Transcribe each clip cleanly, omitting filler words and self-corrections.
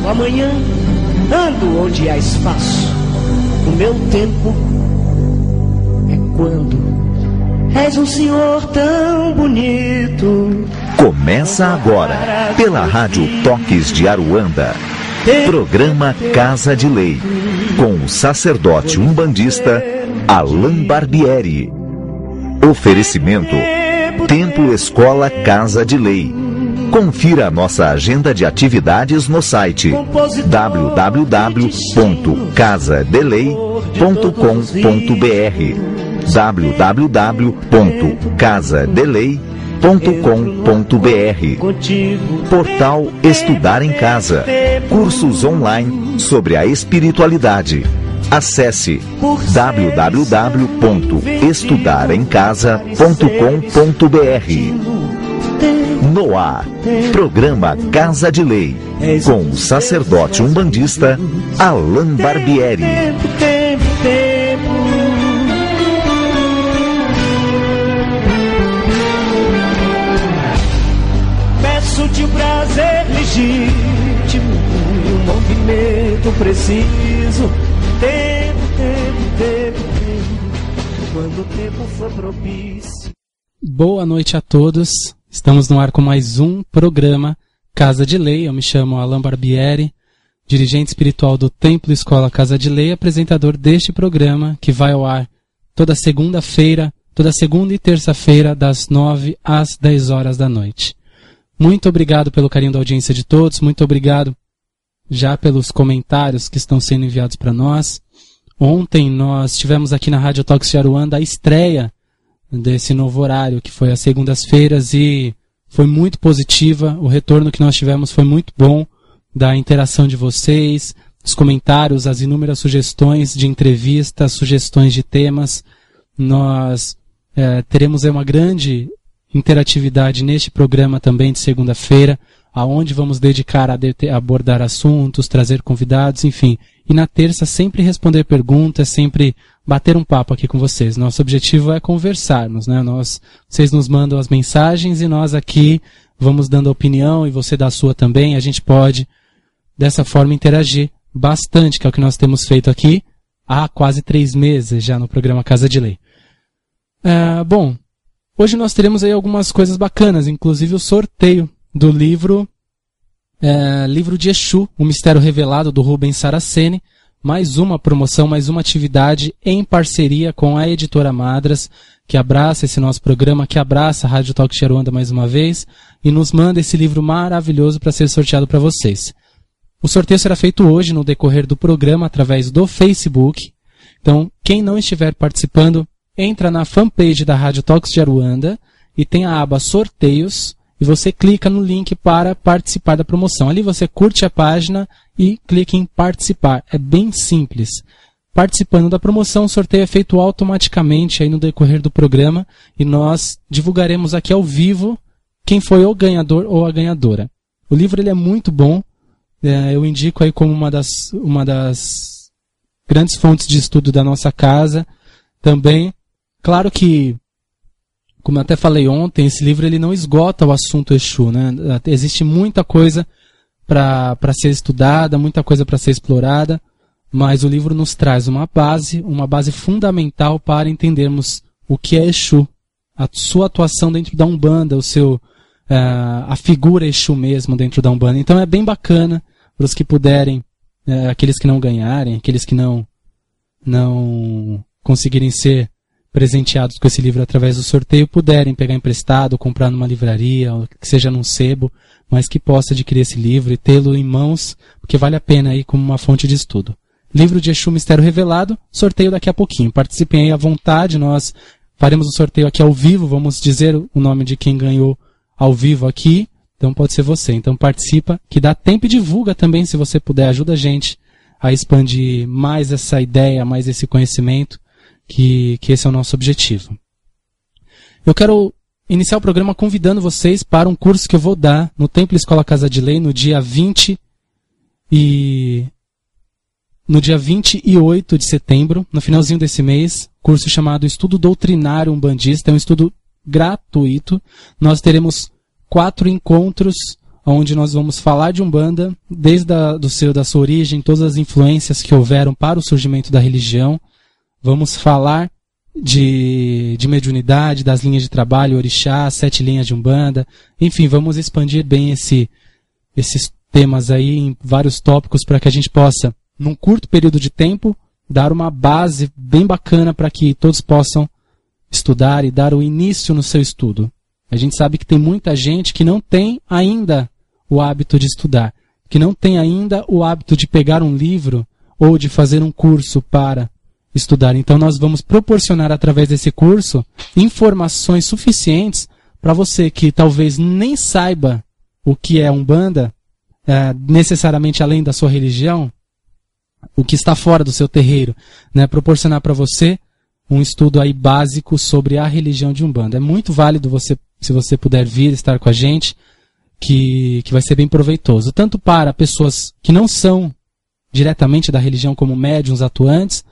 no amanhã, ando onde há espaço. O meu tempo é quando és um senhor tão bonito. Começa agora, pela Rádio Toques de Aruanda, programa Casa de Lei, com o sacerdote umbandista Alain Barbieri. Oferecimento Templo Escola Casa de Lei. Confira a nossa agenda de atividades no site www.casadelei.com.br www.casadelei.com.br. Portal Estudar em Casa. Cursos online sobre a espiritualidade. Acesse www.estudaremcasa.com.br. No ar, programa Casa de Lei, com o sacerdote umbandista Alain Barbieri. Peço-te o prazer legítimo, um movimento preciso. Tempo, quando o tempo for propício. Boa noite a todos. Estamos no ar com mais um programa Casa de Lei. Eu me chamo Alain Barbieri, dirigente espiritual do Templo Escola Casa de Lei, apresentador deste programa que vai ao ar toda segunda-feira, toda segunda e terça-feira, das 9 às 10 horas da noite. Muito obrigado pelo carinho da audiência de todos, muito obrigado já pelos comentários que estão sendo enviados para nós. Ontem nós tivemos aqui na Rádio Toques de Aruanda a estreia desse novo horário, que foi às segundas-feiras, e foi muito positiva. O retorno que nós tivemos foi muito bom, da interação de vocês, dos comentários, as inúmeras sugestões de entrevistas, sugestões de temas. Nós teremos uma grande interatividade neste programa também de segunda-feira, aonde vamos dedicar a abordar assuntos, trazer convidados, enfim. E na terça sempre responder perguntas, sempre bater um papo aqui com vocês. Nosso objetivo é conversarmos, né? Vocês nos mandam as mensagens e nós aqui vamos dando a opinião e você dá a sua também. A gente pode, dessa forma, interagir bastante, que é o que nós temos feito aqui há quase 3 meses já no programa Casa de Lei. Bom, hoje nós teremos aí algumas coisas bacanas, inclusive o sorteio do livro de Exu, o Mistério Revelado, do Rubens Saraceni. Mais uma promoção, mais uma atividade em parceria com a editora Madras, que abraça esse nosso programa, que abraça a Rádio Toques de Aruanda mais uma vez, e nos manda esse livro maravilhoso para ser sorteado para vocês. O sorteio será feito hoje, no decorrer do programa, através do Facebook. Então, quem não estiver participando, entra na fanpage da Rádio Toques de Aruanda e tem a aba Sorteios, e você clica no link para participar da promoção. Ali você curte a página e clica em participar. É bem simples. Participando da promoção, o sorteio é feito automaticamente aí no decorrer do programa e nós divulgaremos aqui ao vivo quem foi o ganhador ou a ganhadora. O livro ele é muito bom. Eu indico aí como uma das grandes fontes de estudo da nossa casa. Também, claro que, como eu até falei ontem, esse livro ele não esgota o assunto Exu, né? Existe muita coisa para ser estudada, muita coisa para ser explorada, mas o livro nos traz uma base fundamental para entendermos o que é Exu, a sua atuação dentro da Umbanda, a figura Exu mesmo dentro da Umbanda. Então é bem bacana para os que puderem, aqueles que não ganharem, aqueles que não conseguirem ser presenteados com esse livro através do sorteio, puderem pegar emprestado, comprar numa livraria, ou que seja num sebo, mas que possa adquirir esse livro e tê-lo em mãos, porque vale a pena aí como uma fonte de estudo. Livro de Exu Mistério Revelado, sorteio daqui a pouquinho. Participem aí à vontade, nós faremos o sorteio aqui ao vivo, vamos dizer o nome de quem ganhou ao vivo aqui, então pode ser você. Então participa, que dá tempo, e divulga também, se você puder, ajuda a gente a expandir mais essa ideia, mais esse conhecimento, que esse é o nosso objetivo. Eu quero iniciar o programa convidando vocês para um curso que eu vou dar no Templo Escola Casa de Lei no dia 28 de setembro, no finalzinho desse mês, curso chamado Estudo Doutrinário Umbandista, é um estudo gratuito. Nós teremos 4 encontros onde nós vamos falar de Umbanda, desde da sua origem, todas as influências que houveram para o surgimento da religião. Vamos falar de mediunidade, das linhas de trabalho, orixá, 7 linhas de Umbanda. Enfim, vamos expandir bem esses temas aí em vários tópicos para que a gente possa, num curto período de tempo, dar uma base bem bacana para que todos possam estudar e dar o início no seu estudo. A gente sabe que tem muita gente que não tem ainda o hábito de estudar, que não tem ainda o hábito de pegar um livro ou de fazer um curso para estudar. Então nós vamos proporcionar através desse curso informações suficientes para você que talvez nem saiba o que é Umbanda, necessariamente além da sua religião, o que está fora do seu terreiro, né? Proporcionar para você um estudo aí básico sobre a religião de Umbanda. É muito válido se você puder vir estar com a gente, que vai ser bem proveitoso, tanto para pessoas que não são diretamente da religião como médiuns atuantes,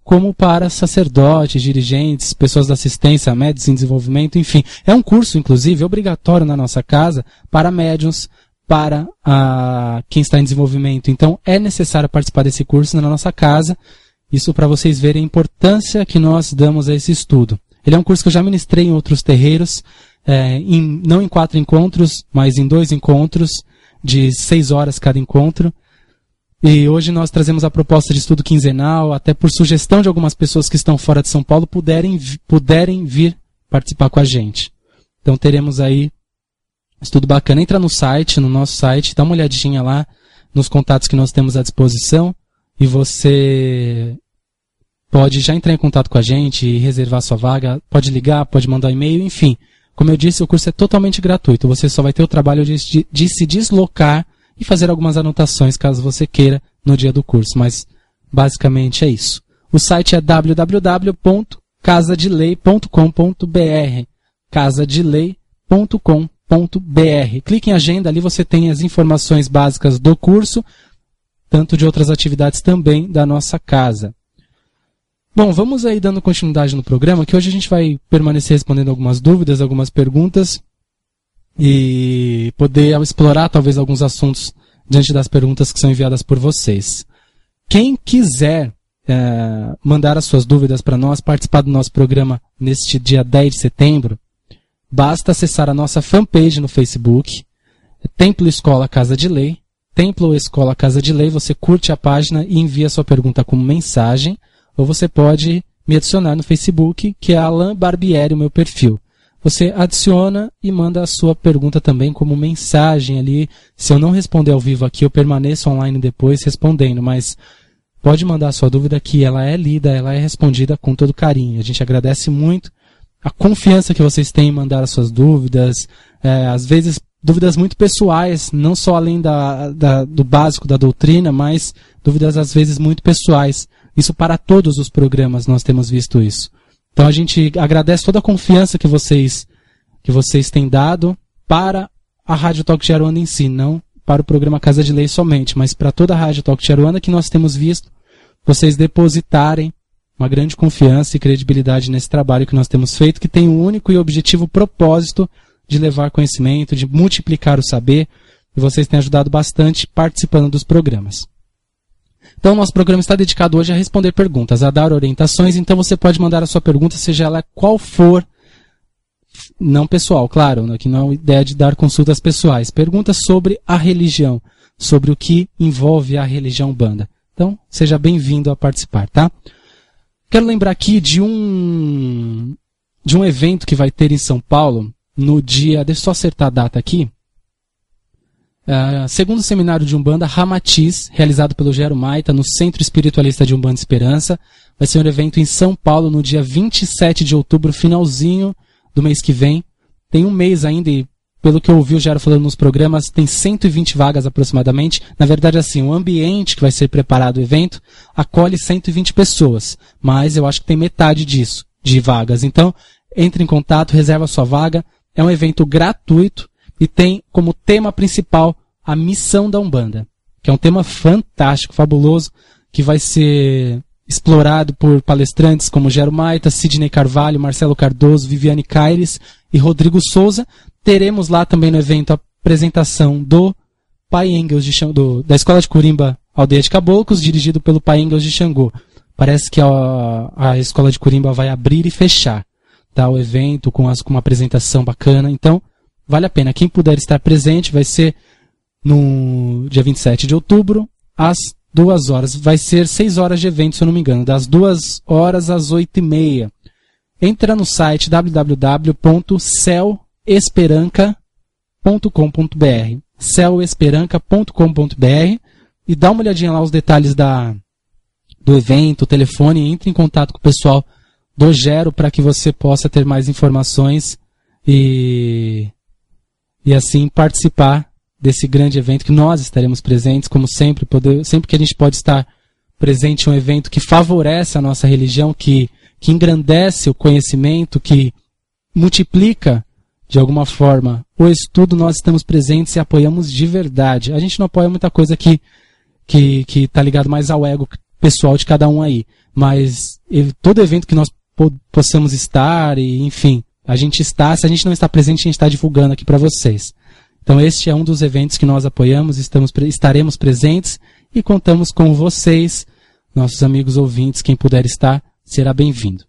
como para sacerdotes, dirigentes, pessoas da assistência, médios em desenvolvimento, enfim. É um curso, inclusive, obrigatório na nossa casa para médiuns, para quem está em desenvolvimento. Então, é necessário participar desse curso na nossa casa. Isso para vocês verem a importância que nós damos a esse estudo. Ele é um curso que eu já ministrei em outros terreiros, não em 4 encontros, mas em 2 encontros, de 6 horas cada encontro. E hoje nós trazemos a proposta de estudo quinzenal, até por sugestão de algumas pessoas que estão fora de São Paulo puderem vir participar com a gente. Então teremos aí estudo bacana. Entra no nosso site, dá uma olhadinha lá nos contatos que nós temos à disposição e você pode já entrar em contato com a gente e reservar sua vaga, pode ligar, pode mandar um e-mail, enfim. Como eu disse, o curso é totalmente gratuito, você só vai ter o trabalho de se deslocar e fazer algumas anotações caso você queira no dia do curso, mas basicamente é isso. O site é www.casadelei.com.br, casadelei.com.br. Clique em agenda, ali você tem as informações básicas do curso, tanto de outras atividades também da nossa casa. Bom, vamos aí dando continuidade no programa, que hoje a gente vai permanecer respondendo algumas dúvidas, algumas perguntas, e poder explorar talvez alguns assuntos diante das perguntas que são enviadas por vocês. Quem quiser mandar as suas dúvidas para nós, participar do nosso programa neste dia 10 de setembro, basta acessar a nossa fanpage no Facebook, Templo Escola Casa de Lei, Templo Escola Casa de Lei, você curte a página e envia sua pergunta como mensagem, ou você pode me adicionar no Facebook, que é Alain Barbieri, o meu perfil. Você adiciona e manda a sua pergunta também como mensagem ali. Se eu não responder ao vivo aqui, eu permaneço online depois respondendo, mas pode mandar a sua dúvida que ela é lida, ela é respondida com todo carinho. A gente agradece muito a confiança que vocês têm em mandar as suas dúvidas, às vezes dúvidas muito pessoais, não só além do básico da doutrina, mas dúvidas às vezes muito pessoais. Isso para todos os programas nós temos visto isso. Então a gente agradece toda a confiança que vocês têm dado para a Rádio Talk de Aruanda em si, não para o programa Casa de Lei somente, mas para toda a Rádio Talk de Aruanda que nós temos visto vocês depositarem uma grande confiança e credibilidade nesse trabalho que nós temos feito, que tem o único e objetivo propósito de levar conhecimento, de multiplicar o saber, e vocês têm ajudado bastante participando dos programas. Então, nosso programa está dedicado hoje a responder perguntas, a dar orientações. Então, você pode mandar a sua pergunta, seja ela qual for, não pessoal, claro, né, que não é a ideia de dar consultas pessoais. Perguntas sobre a religião, sobre o que envolve a religião Umbanda. Então, seja bem-vindo a participar, tá? Quero lembrar aqui de um evento que vai ter em São Paulo, no dia, deixa eu só acertar a data aqui, segundo seminário de Umbanda Ramatiz, realizado pelo Gero Maita, no Centro Espiritualista de Umbanda Esperança. Vai ser um evento em São Paulo no dia 27 de outubro, finalzinho do mês que vem. Tem um mês ainda e, pelo que eu ouvi o Gero falando nos programas, tem 120 vagas aproximadamente. Na verdade, assim, o ambiente que vai ser preparado o evento acolhe 120 pessoas, mas eu acho que tem metade disso, de vagas. Então, entre em contato, reserva a sua vaga. É um evento gratuito e tem como tema principal a missão da Umbanda, que é um tema fantástico, fabuloso, que vai ser explorado por palestrantes como Gero Maita, Sidney Carvalho, Marcelo Cardoso, Viviane Caires e Rodrigo Souza. Teremos lá também no evento a apresentação do Pai Engels da Escola de Corimba Aldeia de Caboclos, dirigido pelo Pai Engels de Xangô. Parece que a Escola de Corimba vai abrir e fechar, tá? O evento com uma apresentação bacana. Então, vale a pena. Quem puder estar presente vai ser no dia 27 de outubro, às 2 horas. Vai ser 6 horas de evento, se eu não me engano, das 2 horas às 8h30. Entra no site www.celesperanca.com.br celesperanca.com.br e dá uma olhadinha lá os detalhes do evento, o telefone, entre em contato com o pessoal do Gero para que você possa ter mais informações e assim participar desse grande evento que nós estaremos presentes, como sempre, sempre que a gente pode estar presente em um evento que favorece a nossa religião, que engrandece o conhecimento, que multiplica de alguma forma o estudo, nós estamos presentes e apoiamos de verdade. A gente não apoia muita coisa que está ligado mais ao ego pessoal de cada um aí, mas todo evento que nós possamos estar, e enfim, a gente está, se a gente não está presente, a gente está divulgando aqui para vocês. Então este é um dos eventos que nós apoiamos, estaremos presentes e contamos com vocês, nossos amigos ouvintes, quem puder estar, será bem-vindo.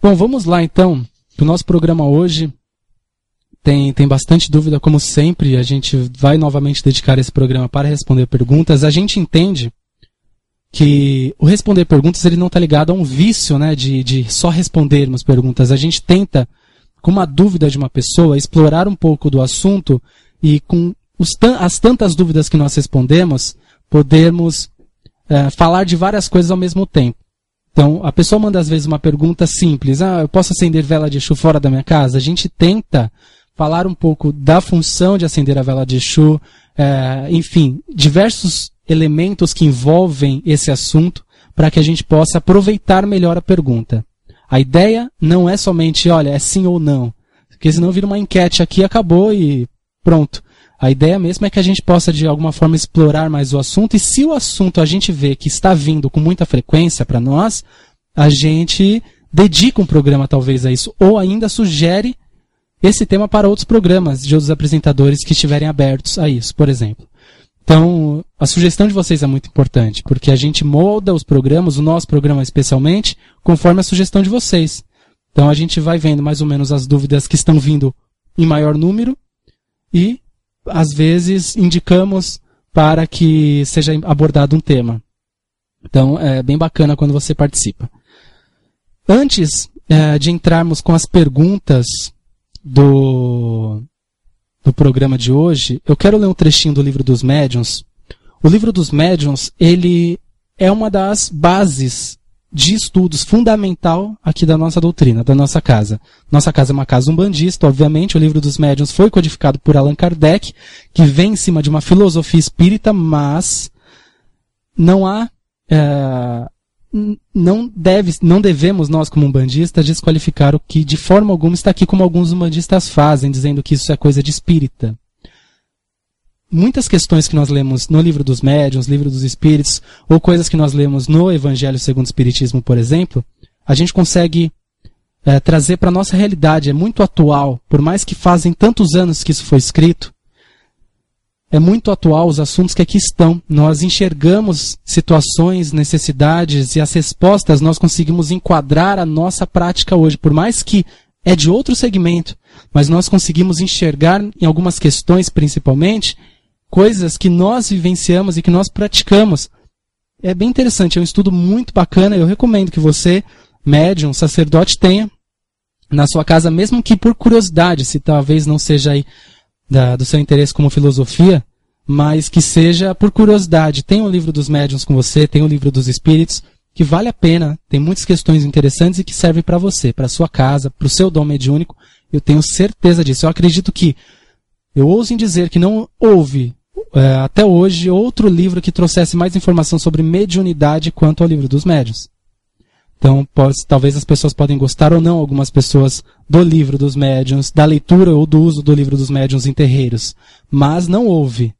Bom, vamos lá então, para o nosso programa hoje. Tem bastante dúvida, como sempre, a gente vai novamente dedicar esse programa para responder perguntas. A gente entende que o responder perguntas ele não está ligado a um vício, né, de só respondermos perguntas. A gente tenta, com uma dúvida de uma pessoa, explorar um pouco do assunto e com as tantas dúvidas que nós respondemos, podermos falar de várias coisas ao mesmo tempo. Então, a pessoa manda às vezes uma pergunta simples, eu posso acender vela de Exu fora da minha casa? A gente tenta falar um pouco da função de acender a vela de Exu, enfim, diversos elementos que envolvem esse assunto para que a gente possa aproveitar melhor a pergunta. A ideia não é somente, olha, é sim ou não, porque senão vira uma enquete aqui, acabou e pronto. A ideia mesmo é que a gente possa de alguma forma explorar mais o assunto, e se o assunto a gente vê que está vindo com muita frequência para nós, a gente dedica um programa talvez a isso, ou ainda sugere esse tema para outros programas de outros apresentadores que estiverem abertos a isso, por exemplo. Então, a sugestão de vocês é muito importante, porque a gente molda os programas, o nosso programa especialmente, conforme a sugestão de vocês. Então, a gente vai vendo mais ou menos as dúvidas que estão vindo em maior número e, às vezes, indicamos para que seja abordado um tema. Então, é bem bacana quando você participa. Antes de entrarmos com as perguntas do programa de hoje, eu quero ler um trechinho do Livro dos Médiuns. O Livro dos Médiuns, ele é uma das bases de estudos fundamental aqui da nossa doutrina, da nossa casa. Nossa casa é uma casa umbandista, obviamente. O Livro dos Médiuns foi codificado por Allan Kardec, que vem em cima de uma filosofia espírita, mas não há... não devemos nós como umbandistas desqualificar o que de forma alguma está aqui, como alguns umbandistas fazem, dizendo que isso é coisa de espírita. Muitas questões que nós lemos no Livro dos Médiuns, Livro dos Espíritos, ou coisas que nós lemos no Evangelho segundo o Espiritismo, por exemplo, a gente consegue trazer para a nossa realidade, é muito atual, por mais que fazem tantos anos que isso foi escrito, é muito atual os assuntos que aqui estão. Nós enxergamos situações, necessidades e as respostas nós conseguimos enquadrar a nossa prática hoje. Por mais que é de outro segmento, mas nós conseguimos enxergar em algumas questões, principalmente, coisas que nós vivenciamos e que nós praticamos. É bem interessante, é um estudo muito bacana. Eu recomendo que você, médium, sacerdote, tenha na sua casa, mesmo que por curiosidade, se talvez não seja aí do seu interesse como filosofia, mas que seja por curiosidade. Tem o Livro dos Médiuns com você, tem o Livro dos Espíritos, que vale a pena, tem muitas questões interessantes e que servem para você, para a sua casa, para o seu dom mediúnico. Eu tenho certeza disso. Eu acredito que, eu ouso em dizer que não houve, até hoje, outro livro que trouxesse mais informação sobre mediunidade quanto ao Livro dos Médiuns. Então, talvez as pessoas podem gostar ou não, algumas pessoas, do Livro dos Médiuns, da leitura ou do uso do Livro dos Médiuns em terreiros. Mas não houve,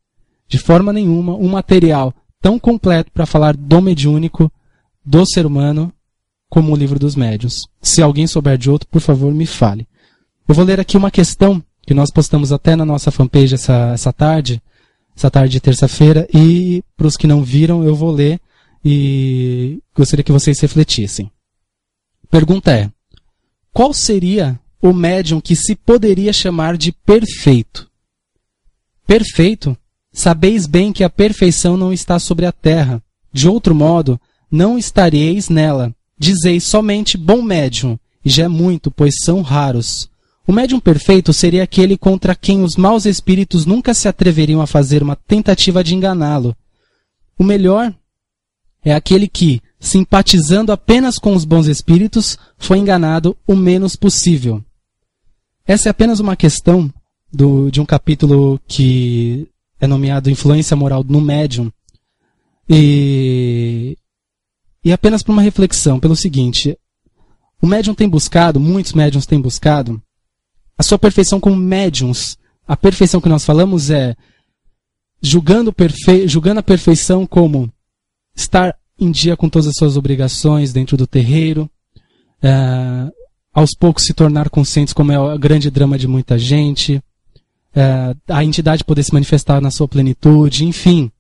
de forma nenhuma, um material tão completo para falar do mediúnico, do ser humano, como o Livro dos Médiuns. Se alguém souber de outro, por favor, me fale. Eu vou ler aqui uma questão que nós postamos até na nossa fanpage essa tarde de terça-feira, e para os que não viram, eu vou ler e gostaria que vocês refletissem. Pergunta é: qual seria o médium que se poderia chamar de perfeito? Perfeito? Sabeis bem que a perfeição não está sobre a terra. De outro modo, não estareis nela. Dizeis somente bom médium, e já é muito, pois são raros. O médium perfeito seria aquele contra quem os maus espíritos nunca se atreveriam a fazer uma tentativa de enganá-lo. O melhor é aquele que, simpatizando apenas com os bons espíritos, foi enganado o menos possível. Essa é apenas uma questão de um capítulo que é nomeado Influência Moral no Médium, e apenas para uma reflexão, pelo seguinte: o médium tem buscado, muitos médiums têm buscado, a sua perfeição como médiums. A perfeição que nós falamos é julgando a perfeição como estar em dia com todas as suas obrigações dentro do terreiro, aos poucos se tornar conscientes, como é o grande drama de muita gente, a entidade poder se manifestar na sua plenitude, enfim.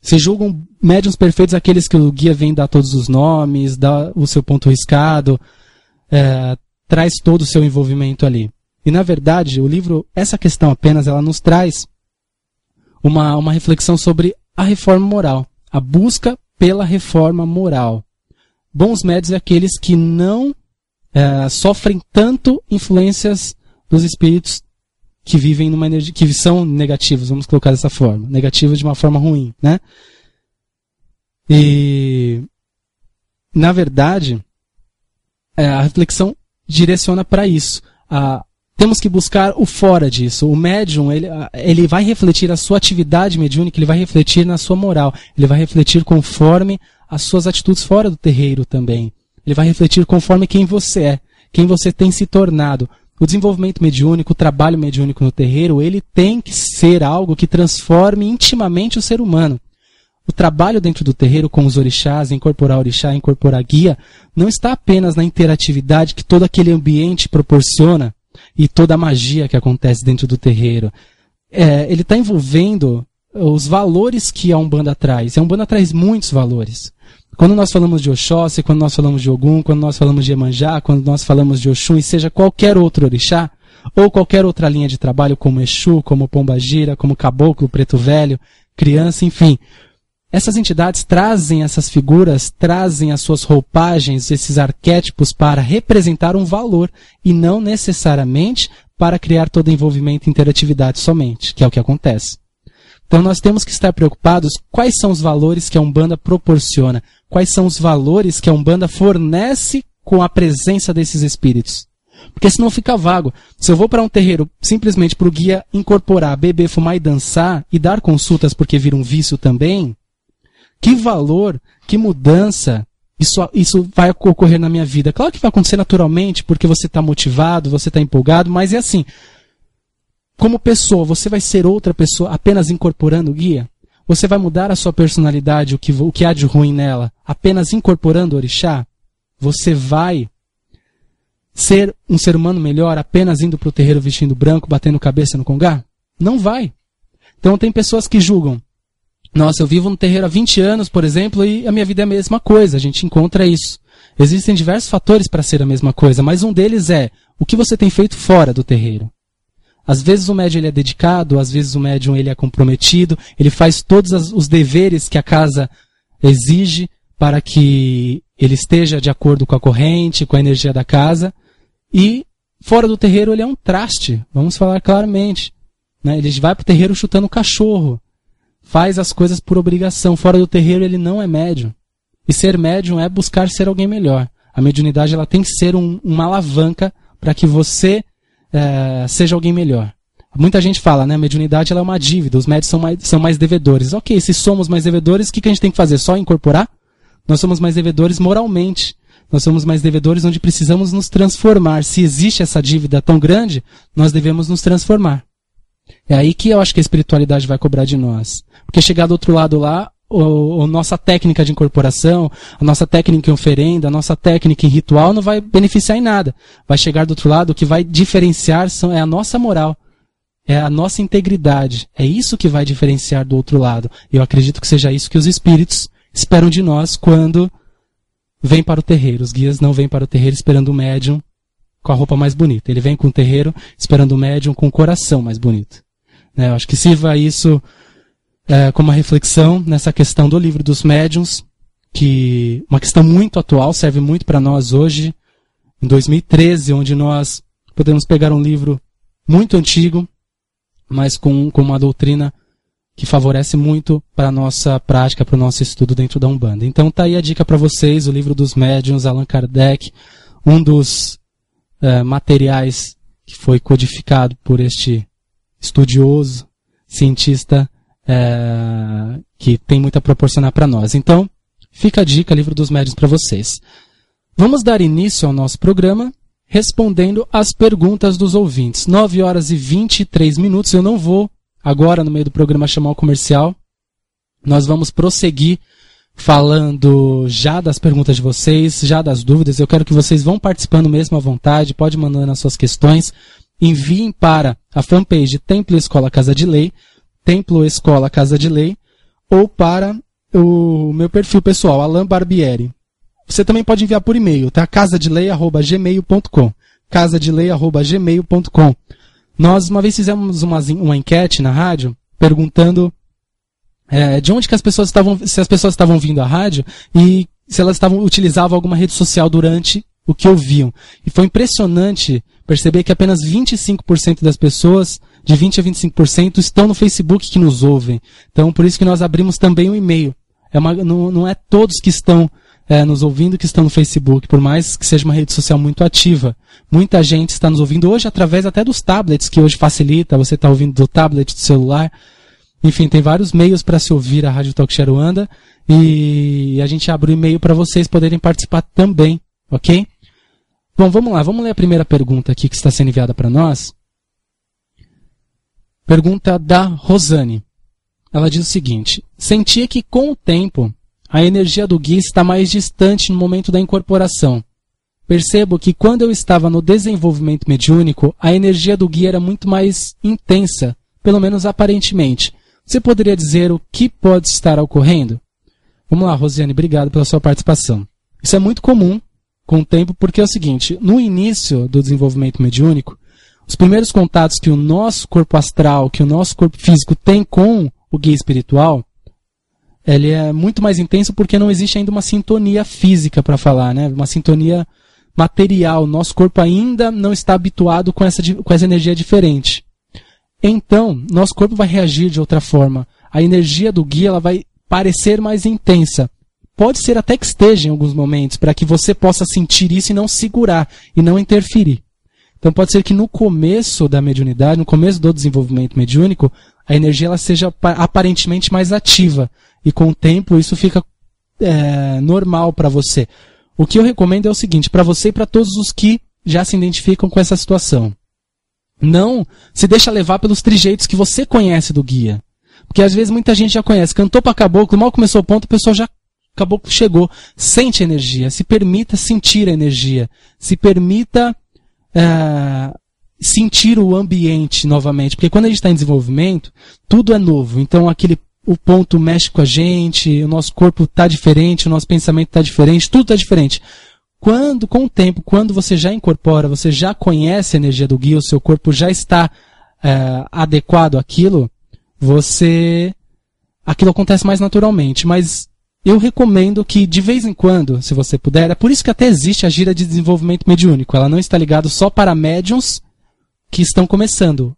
Se julgam médiuns perfeitos aqueles que o guia vem dar todos os nomes, dá o seu ponto riscado, traz todo o seu envolvimento ali. E na verdade, o livro, essa questão apenas, ela nos traz uma reflexão sobre a reforma moral, a busca pela reforma moral. Bons médiuns é aqueles que não sofrem tanto influências dos espíritos que vivem numa energia, que são negativos, vamos colocar dessa forma, negativos de uma forma ruim, né? E na verdade, a reflexão direciona para isso. Temos que buscar o fora disso. O médium, ele vai refletir a sua atividade mediúnica, ele vai refletir na sua moral, ele vai refletir conforme as suas atitudes fora do terreiro também. Ele vai refletir conforme quem você é, quem você tem se tornado. O desenvolvimento mediúnico, o trabalho mediúnico no terreiro, ele tem que ser algo que transforme intimamente o ser humano. O trabalho dentro do terreiro com os orixás, incorporar orixá, incorporar guia, não está apenas na interatividade que todo aquele ambiente proporciona e toda a magia que acontece dentro do terreiro. Ele está envolvendo os valores que a Umbanda traz. A Umbanda traz muitos valores. Quando nós falamos de Oxóssi, quando nós falamos de Ogum, quando nós falamos de Iemanjá, quando nós falamos de Oxum, e seja qualquer outro orixá, ou qualquer outra linha de trabalho, como Exu, como Pombagira, como Caboclo, Preto Velho, Criança, enfim. Essas entidades trazem essas figuras, trazem as suas roupagens, esses arquétipos para representar um valor, e não necessariamente para criar todo envolvimento e interatividade somente, que é o que acontece. Então nós temos que estar preocupados quais são os valores que a Umbanda proporciona, quais são os valores que a Umbanda fornece com a presença desses espíritos. Porque senão fica vago. Se eu vou para um terreiro simplesmente para o guia incorporar, beber, fumar e dançar e dar consultas porque vira um vício também, que valor, que mudança isso vai ocorrer na minha vida? Claro que vai acontecer naturalmente porque você está motivado, você está empolgado, mas é assim. Como pessoa, você vai ser outra pessoa apenas incorporando o guia? Você vai mudar a sua personalidade, o que há de ruim nela, apenas incorporando o orixá? Você vai ser um ser humano melhor apenas indo para o terreiro vestindo branco, batendo cabeça no congá? Não vai. Então tem pessoas que julgam. Nossa, eu vivo no terreiro há 20 anos, por exemplo, e a minha vida é a mesma coisa. A gente encontra isso. Existem diversos fatores para ser a mesma coisa, mas um deles é o que você tem feito fora do terreiro. Às vezes o médium ele é dedicado, às vezes o médium ele é comprometido, ele faz todos os deveres que a casa exige para que ele esteja de acordo com a corrente, com a energia da casa, e fora do terreiro ele é um traste, vamos falar claramente. Né? Ele vai para o terreiro chutando o cachorro, faz as coisas por obrigação, fora do terreiro ele não é médium. E ser médium é buscar ser alguém melhor. A mediunidade ela tem que ser uma alavanca para que você seja alguém melhor. Muita gente fala, né? A mediunidade ela é uma dívida, os médios são mais devedores. Ok, se somos mais devedores, o que a gente tem que fazer? Só incorporar? Nós somos mais devedores moralmente. Nós somos mais devedores onde precisamos nos transformar. Se existe essa dívida tão grande, nós devemos nos transformar. É aí que eu acho que a espiritualidade vai cobrar de nós. Porque chegar do outro lado lá, a nossa técnica de incorporação, a nossa técnica em oferenda, a nossa técnica em ritual não vai beneficiar em nada. Vai chegar do outro lado, o que vai diferenciar é a nossa moral. é a nossa integridade. É isso que vai diferenciar do outro lado. E eu acredito que seja isso que os espíritos esperam de nós quando vêm para o terreiro. Os guias não vêm para o terreiro esperando o médium com a roupa mais bonita. Ele vem com o terreiro esperando o médium com o coração mais bonito. Eu acho que sirva isso como uma reflexão nessa questão do livro dos médiuns, que uma questão muito atual, serve muito para nós hoje, em 2013, onde nós podemos pegar um livro muito antigo, mas com uma doutrina que favorece muito para a nossa prática, para o nosso estudo dentro da Umbanda. Então tá aí a dica para vocês, o livro dos médiuns, Allan Kardec, um dos materiais que foi codificado por este estudioso, cientista, que tem muito a proporcionar para nós. Então, fica a dica, livro dos médiuns para vocês. Vamos dar início ao nosso programa respondendo às perguntas dos ouvintes. 9 horas e 23 minutos. Eu não vou agora, no meio do programa, chamar o comercial. Nós vamos prosseguir falando já das perguntas de vocês, já das dúvidas. Eu quero que vocês vão participando mesmo à vontade, pode mandando as suas questões. Enviem para a fanpage Templo Escola Casa de Lei, Templo Escola Casa de Lei, ou para o meu perfil pessoal, Alan Barbieri. Você também pode enviar por e-mail, tá? casadelei@gmail.com. casadelei@gmail.com. Nós uma vez fizemos uma enquete na rádio perguntando de onde que as pessoas estavam, se as pessoas estavam vindo à rádio e se elas utilizavam alguma rede social durante o que ouviam. E foi impressionante perceber que apenas 25% das pessoas, de 20% a 25%, estão no Facebook que nos ouvem. Então, por isso que nós abrimos também o e-mail. Não é todos que estão nos ouvindo que estão no Facebook, por mais que seja uma rede social muito ativa. Muita gente está nos ouvindo hoje através até dos tablets, que hoje facilita, você está ouvindo do tablet, do celular. Enfim, tem vários meios para se ouvir a Rádio Talk Show Aruanda, e a gente abre o e-mail para vocês poderem participar também, ok? Bom, vamos lá, vamos ler a primeira pergunta aqui que está sendo enviada para nós. Pergunta da Rosane. Ela diz o seguinte: sentia que com o tempo a energia do guia está mais distante no momento da incorporação. Percebo que quando eu estava no desenvolvimento mediúnico, a energia do guia era muito mais intensa, pelo menos aparentemente. Você poderia dizer o que pode estar ocorrendo? Vamos lá, Rosiane, obrigado pela sua participação. Isso é muito comum com o tempo, porque é o seguinte: no início do desenvolvimento mediúnico, os primeiros contatos que o nosso corpo astral, que o nosso corpo físico tem com o guia espiritual, ele é muito mais intenso porque não existe ainda uma sintonia física para falar, né? Uma sintonia material. Nosso corpo ainda não está habituado com essa energia diferente. Então, nosso corpo vai reagir de outra forma. A energia do guia ela vai parecer mais intensa. Pode ser até que esteja em alguns momentos, para que você possa sentir isso e não segurar, e não interferir. Então pode ser que no começo da mediunidade, no começo do desenvolvimento mediúnico, a energia ela seja aparentemente mais ativa. E com o tempo isso fica normal para você. O que eu recomendo é o seguinte, para você e para todos os que já se identificam com essa situação. Não se deixa levar pelos trejeitos que você conhece do guia. Porque às vezes muita gente já conhece. Cantou para caboclo, mal começou o ponto, a pessoa já... Caboclo chegou. Sente a energia. Se permita sentir a energia. Se permita sentir o ambiente novamente. Porque quando a gente está em desenvolvimento, tudo é novo. Então o ponto mexe com a gente, o nosso corpo está diferente, o nosso pensamento está diferente, tudo está diferente. Com o tempo, quando você já incorpora, você já conhece a energia do guia, o seu corpo já está adequado àquilo, aquilo acontece mais naturalmente. Mas eu recomendo que, de vez em quando, se você puder, é por isso que até existe a gira de desenvolvimento mediúnico. Ela não está ligada só para médiuns que estão começando.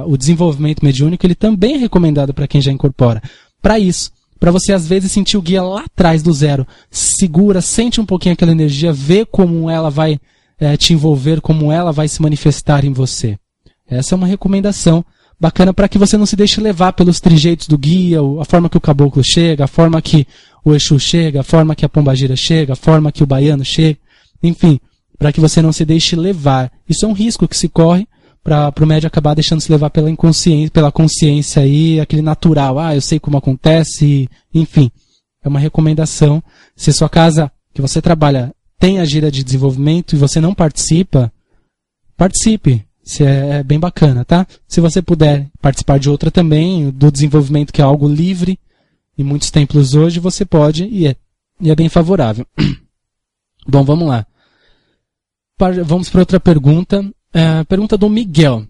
O desenvolvimento mediúnico ele também é recomendado para quem já incorpora. Para isso, para você às vezes sentir o guia lá atrás do zero. Segura, sente um pouquinho aquela energia, vê como ela vai te envolver, como ela vai se manifestar em você. Essa é uma recomendação bacana para que você não se deixe levar pelos trejeitos do guia, a forma que o caboclo chega, a forma que o Exu chega, a forma que a pombagira chega, a forma que o baiano chega, enfim, para que você não se deixe levar. Isso é um risco que se corre para o médium acabar deixando se levar pela inconsciência, pela consciência aí, aquele natural, eu sei como acontece, enfim. É uma recomendação. Se sua casa que você trabalha tem a gira de desenvolvimento e você não participa, participe. É bem bacana, tá? Se você puder participar de outra também, do desenvolvimento, que é algo livre, em muitos templos hoje, você pode, e é bem favorável. Bom, vamos lá. Vamos para outra pergunta. Pergunta do Miguel.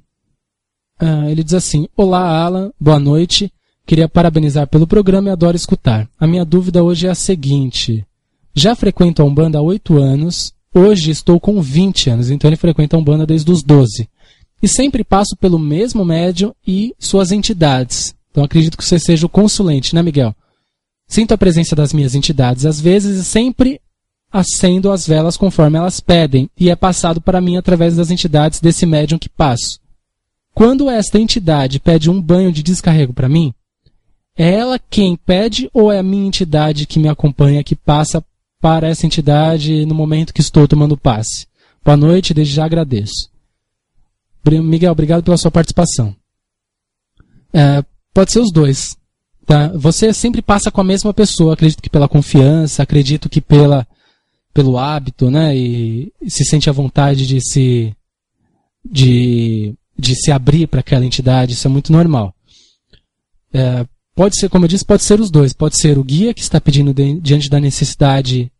Ele diz assim: Olá, Alan, boa noite. Queria parabenizar pelo programa e adoro escutar. A minha dúvida hoje é a seguinte: já frequento a Umbanda há 8 anos, hoje estou com 20 anos, então ele frequenta a Umbanda desde os 12. E sempre passo pelo mesmo médium e suas entidades. Então acredito que você seja o consulente, né, Miguel? Sinto a presença das minhas entidades às vezes e sempre acendo as velas conforme elas pedem, e é passado para mim através das entidades desse médium que passo. Quando esta entidade pede um banho de descarrego para mim, é ela quem pede ou é a minha entidade que me acompanha, que passa para essa entidade no momento que estou tomando passe? Boa noite, desde já agradeço. Miguel, obrigado pela sua participação. Pode ser os dois. Tá? Você sempre passa com a mesma pessoa, acredito que pela confiança, acredito que pelo hábito, né? E se sente à vontade de se abrir para aquela entidade, isso é muito normal. Pode ser, como eu disse, pode ser os dois. Pode ser o guia que está pedindo diante da necessidade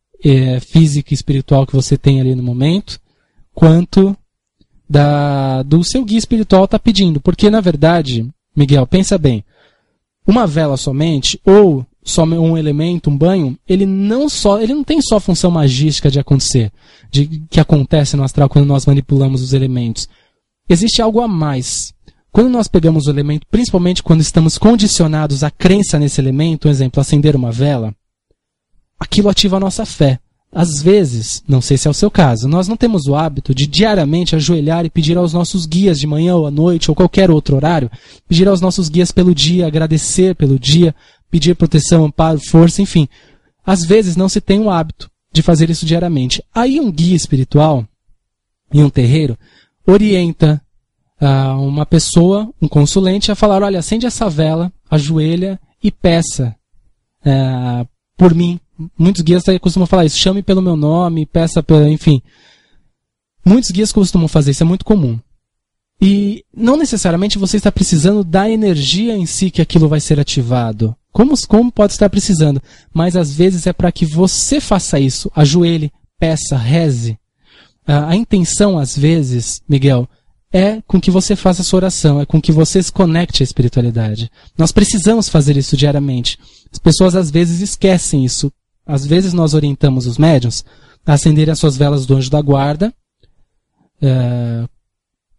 física e espiritual que você tem ali no momento, quanto do seu guia espiritual está pedindo. Porque, na verdade, Miguel, pensa bem, uma vela somente, ou só um elemento, um banho, ele não tem só a função magística de acontecer, que acontece no astral quando nós manipulamos os elementos. Existe algo a mais. Quando nós pegamos o elemento, principalmente quando estamos condicionados à crença nesse elemento, um exemplo, acender uma vela, aquilo ativa a nossa fé. Às vezes, não sei se é o seu caso, nós não temos o hábito de diariamente ajoelhar e pedir aos nossos guias de manhã ou à noite ou qualquer outro horário, pedir aos nossos guias pelo dia, agradecer pelo dia, pedir proteção, amparo, força, enfim. Às vezes não se tem o hábito de fazer isso diariamente. Aí um guia espiritual, em um terreiro, orienta uma pessoa, um consulente, a falar: olha, acende essa vela, ajoelha e peça por mim. Muitos guias costumam falar isso: chame pelo meu nome, peça, enfim. Muitos guias costumam fazer isso, é muito comum. E não necessariamente você está precisando da energia em si que aquilo vai ser ativado. Como pode estar precisando? Mas às vezes é para que você faça isso. Ajoelhe, peça, reze. A intenção, às vezes, Miguel, é com que você faça a sua oração, é com que você se conecte à espiritualidade. Nós precisamos fazer isso diariamente. As pessoas às vezes esquecem isso. Às vezes nós orientamos os médiuns a acenderem as suas velas do anjo da guarda,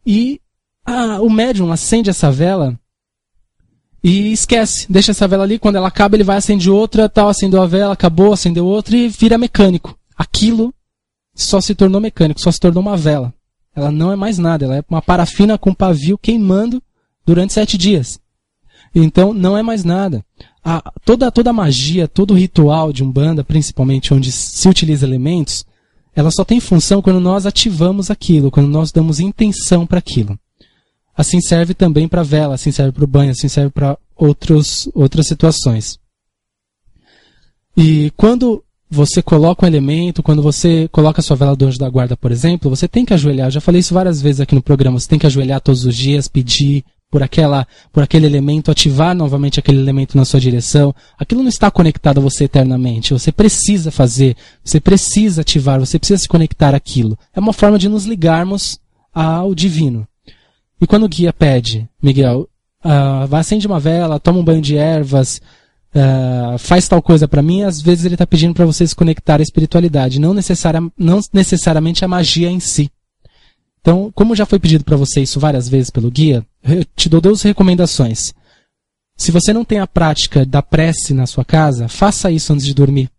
e o médium acende essa vela e esquece, deixa essa vela ali, quando ela acaba ele vai acender outra, tal, acendeu a vela, acabou, acendeu outra e vira mecânico. Aquilo só se tornou mecânico, só se tornou uma vela. Ela não é mais nada, ela é uma parafina com pavio queimando durante 7 dias. Então não é mais nada. Toda a magia, todo o ritual de Umbanda, principalmente onde se utiliza elementos, ela só tem função quando nós ativamos aquilo, quando nós damos intenção para aquilo. Assim serve também para a vela, assim serve para o banho, assim serve para outras situações. E quando você coloca um elemento, quando você coloca a sua vela do anjo da guarda, por exemplo, você tem que ajoelhar. Eu já falei isso várias vezes aqui no programa. Você tem que ajoelhar todos os dias, pedir por aquele elemento, ativar novamente aquele elemento na sua direção. Aquilo não está conectado a você eternamente. Você precisa fazer, você precisa ativar, você precisa se conectar àquilo. É uma forma de nos ligarmos ao divino. E quando o guia pede, Miguel, vai acende uma vela, toma um banho de ervas, faz tal coisa para mim, às vezes ele está pedindo para você se conectar à espiritualidade, não necessariamente a magia em si. Então, como já foi pedido para você isso várias vezes pelo guia, eu te dou 2 recomendações. Se você não tem a prática da prece na sua casa, faça isso antes de dormir.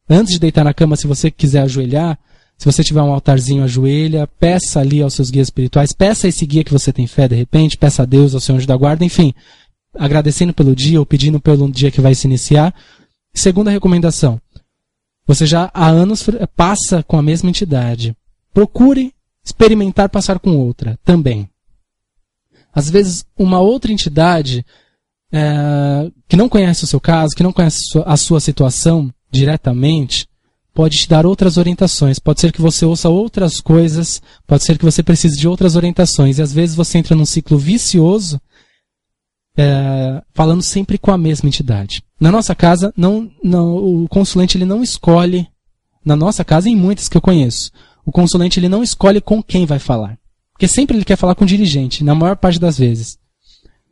Antes de deitar na cama, se você quiser ajoelhar, se você tiver um altarzinho, ajoelha, peça ali aos seus guias espirituais, peça a esse guia que você tem fé de repente, peça a Deus, ao seu anjo da guarda, enfim, agradecendo pelo dia ou pedindo pelo dia que vai se iniciar. Segunda recomendação, você já há anos passa com a mesma entidade. Procure experimentar passar com outra também. Às vezes, uma outra entidade que não conhece o seu caso, que não conhece a sua situação diretamente, pode te dar outras orientações. Pode ser que você ouça outras coisas, pode ser que você precise de outras orientações. E às vezes você entra num ciclo vicioso, falando sempre com a mesma entidade. Na nossa casa, o consulente ele não escolhe, na nossa casa e em muitas que eu conheço, o consulente ele não escolhe com quem vai falar. Porque sempre ele quer falar com o dirigente, na maior parte das vezes.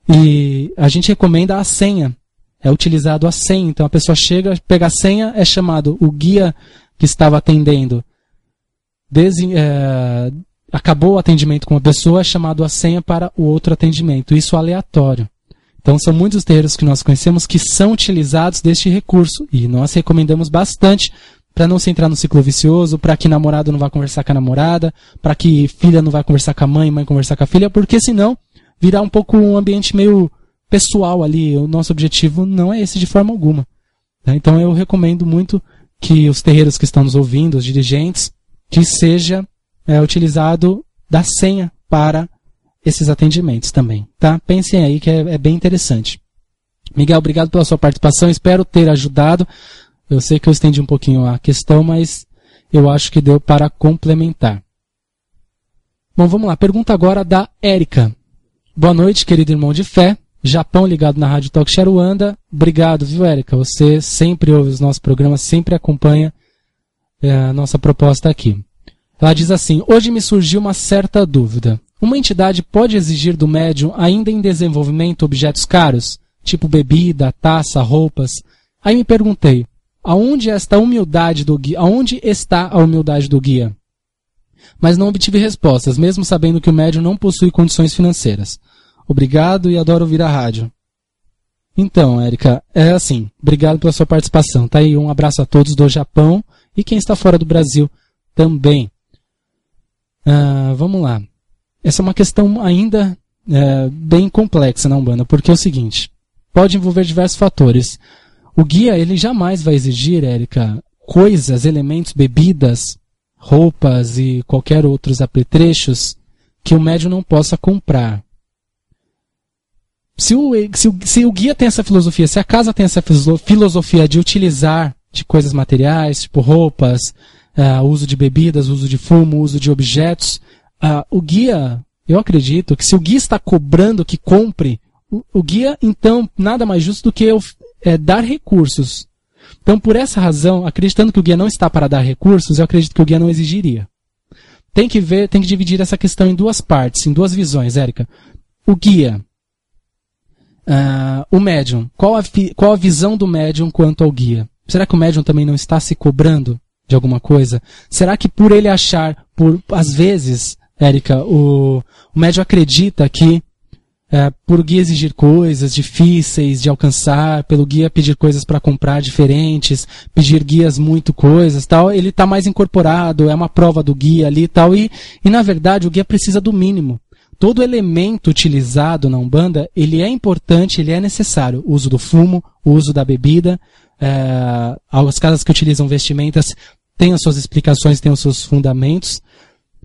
E a gente recomenda a senha. É utilizado a senha. Então a pessoa chega, pega a senha, é chamado o guia que estava atendendo. Acabou o atendimento com uma pessoa, é chamado a senha para o outro atendimento. Isso aleatório. Então são muitos terreiros que nós conhecemos que são utilizados deste recurso. E nós recomendamos bastante para não se entrar no ciclo vicioso, para que namorado não vá conversar com a namorada, para que filha não vá conversar com a mãe, mãe conversar com a filha, porque senão virá um pouco um ambiente meio pessoal ali. O nosso objetivo não é esse de forma alguma. Então eu recomendo muito que os terreiros que estão nos ouvindo, os dirigentes, que seja utilizado da senha para esses atendimentos também. Tá? Pensem aí que é bem interessante. Miguel, obrigado pela sua participação, espero ter ajudado. Eu sei que eu estendi um pouquinho a questão, mas eu acho que deu para complementar. Bom, vamos lá. Pergunta agora da Érica. Boa noite, querido irmão de fé. Japão ligado na Rádio Talk Aruanda. Obrigado, viu, Érica? Você sempre ouve os nossos programas, sempre acompanha a nossa proposta aqui. Ela diz assim: hoje me surgiu uma certa dúvida. Uma entidade pode exigir do médium, ainda em desenvolvimento, objetos caros? Tipo bebida, taça, roupas? Aí me perguntei, aonde está a humildade do guia? Mas não obtive respostas, mesmo sabendo que o médium não possui condições financeiras. Obrigado e adoro ouvir a rádio. Então, Érica, é assim, obrigado pela sua participação. Tá aí, um abraço a todos do Japão e quem está fora do Brasil também. Vamos lá. Essa é uma questão ainda bem complexa na Umbanda, porque é o seguinte, pode envolver diversos fatores. O guia, ele jamais vai exigir, Érica, coisas, elementos, bebidas, roupas e qualquer outros apetrechos que o médium não possa comprar. Se o guia tem essa filosofia, se a casa tem essa filosofia de utilizar de coisas materiais, tipo roupas, uso de bebidas, uso de fumo, uso de objetos, o guia, eu acredito que se o guia está cobrando que compre, o guia, então, nada mais justo do que dar recursos. Então, por essa razão, acreditando que o guia não está para dar recursos, eu acredito que o guia não exigiria. Tem que dividir essa questão em duas partes, em duas visões, Érica. O guia, o médium, qual a visão do médium quanto ao guia? Será que o médium também não está se cobrando de alguma coisa? Será que por ele achar, às vezes, Érica, o médium acredita que por guia exigir coisas difíceis de alcançar, pelo guia pedir coisas para comprar diferentes, pedir guias muito coisas, tal, ele está mais incorporado, é uma prova do guia ali tal, e na verdade o guia precisa do mínimo. Todo elemento utilizado na Umbanda, ele é importante, ele é necessário. O uso do fumo, o uso da bebida, as casas que utilizam vestimentas têm as suas explicações, têm os seus fundamentos,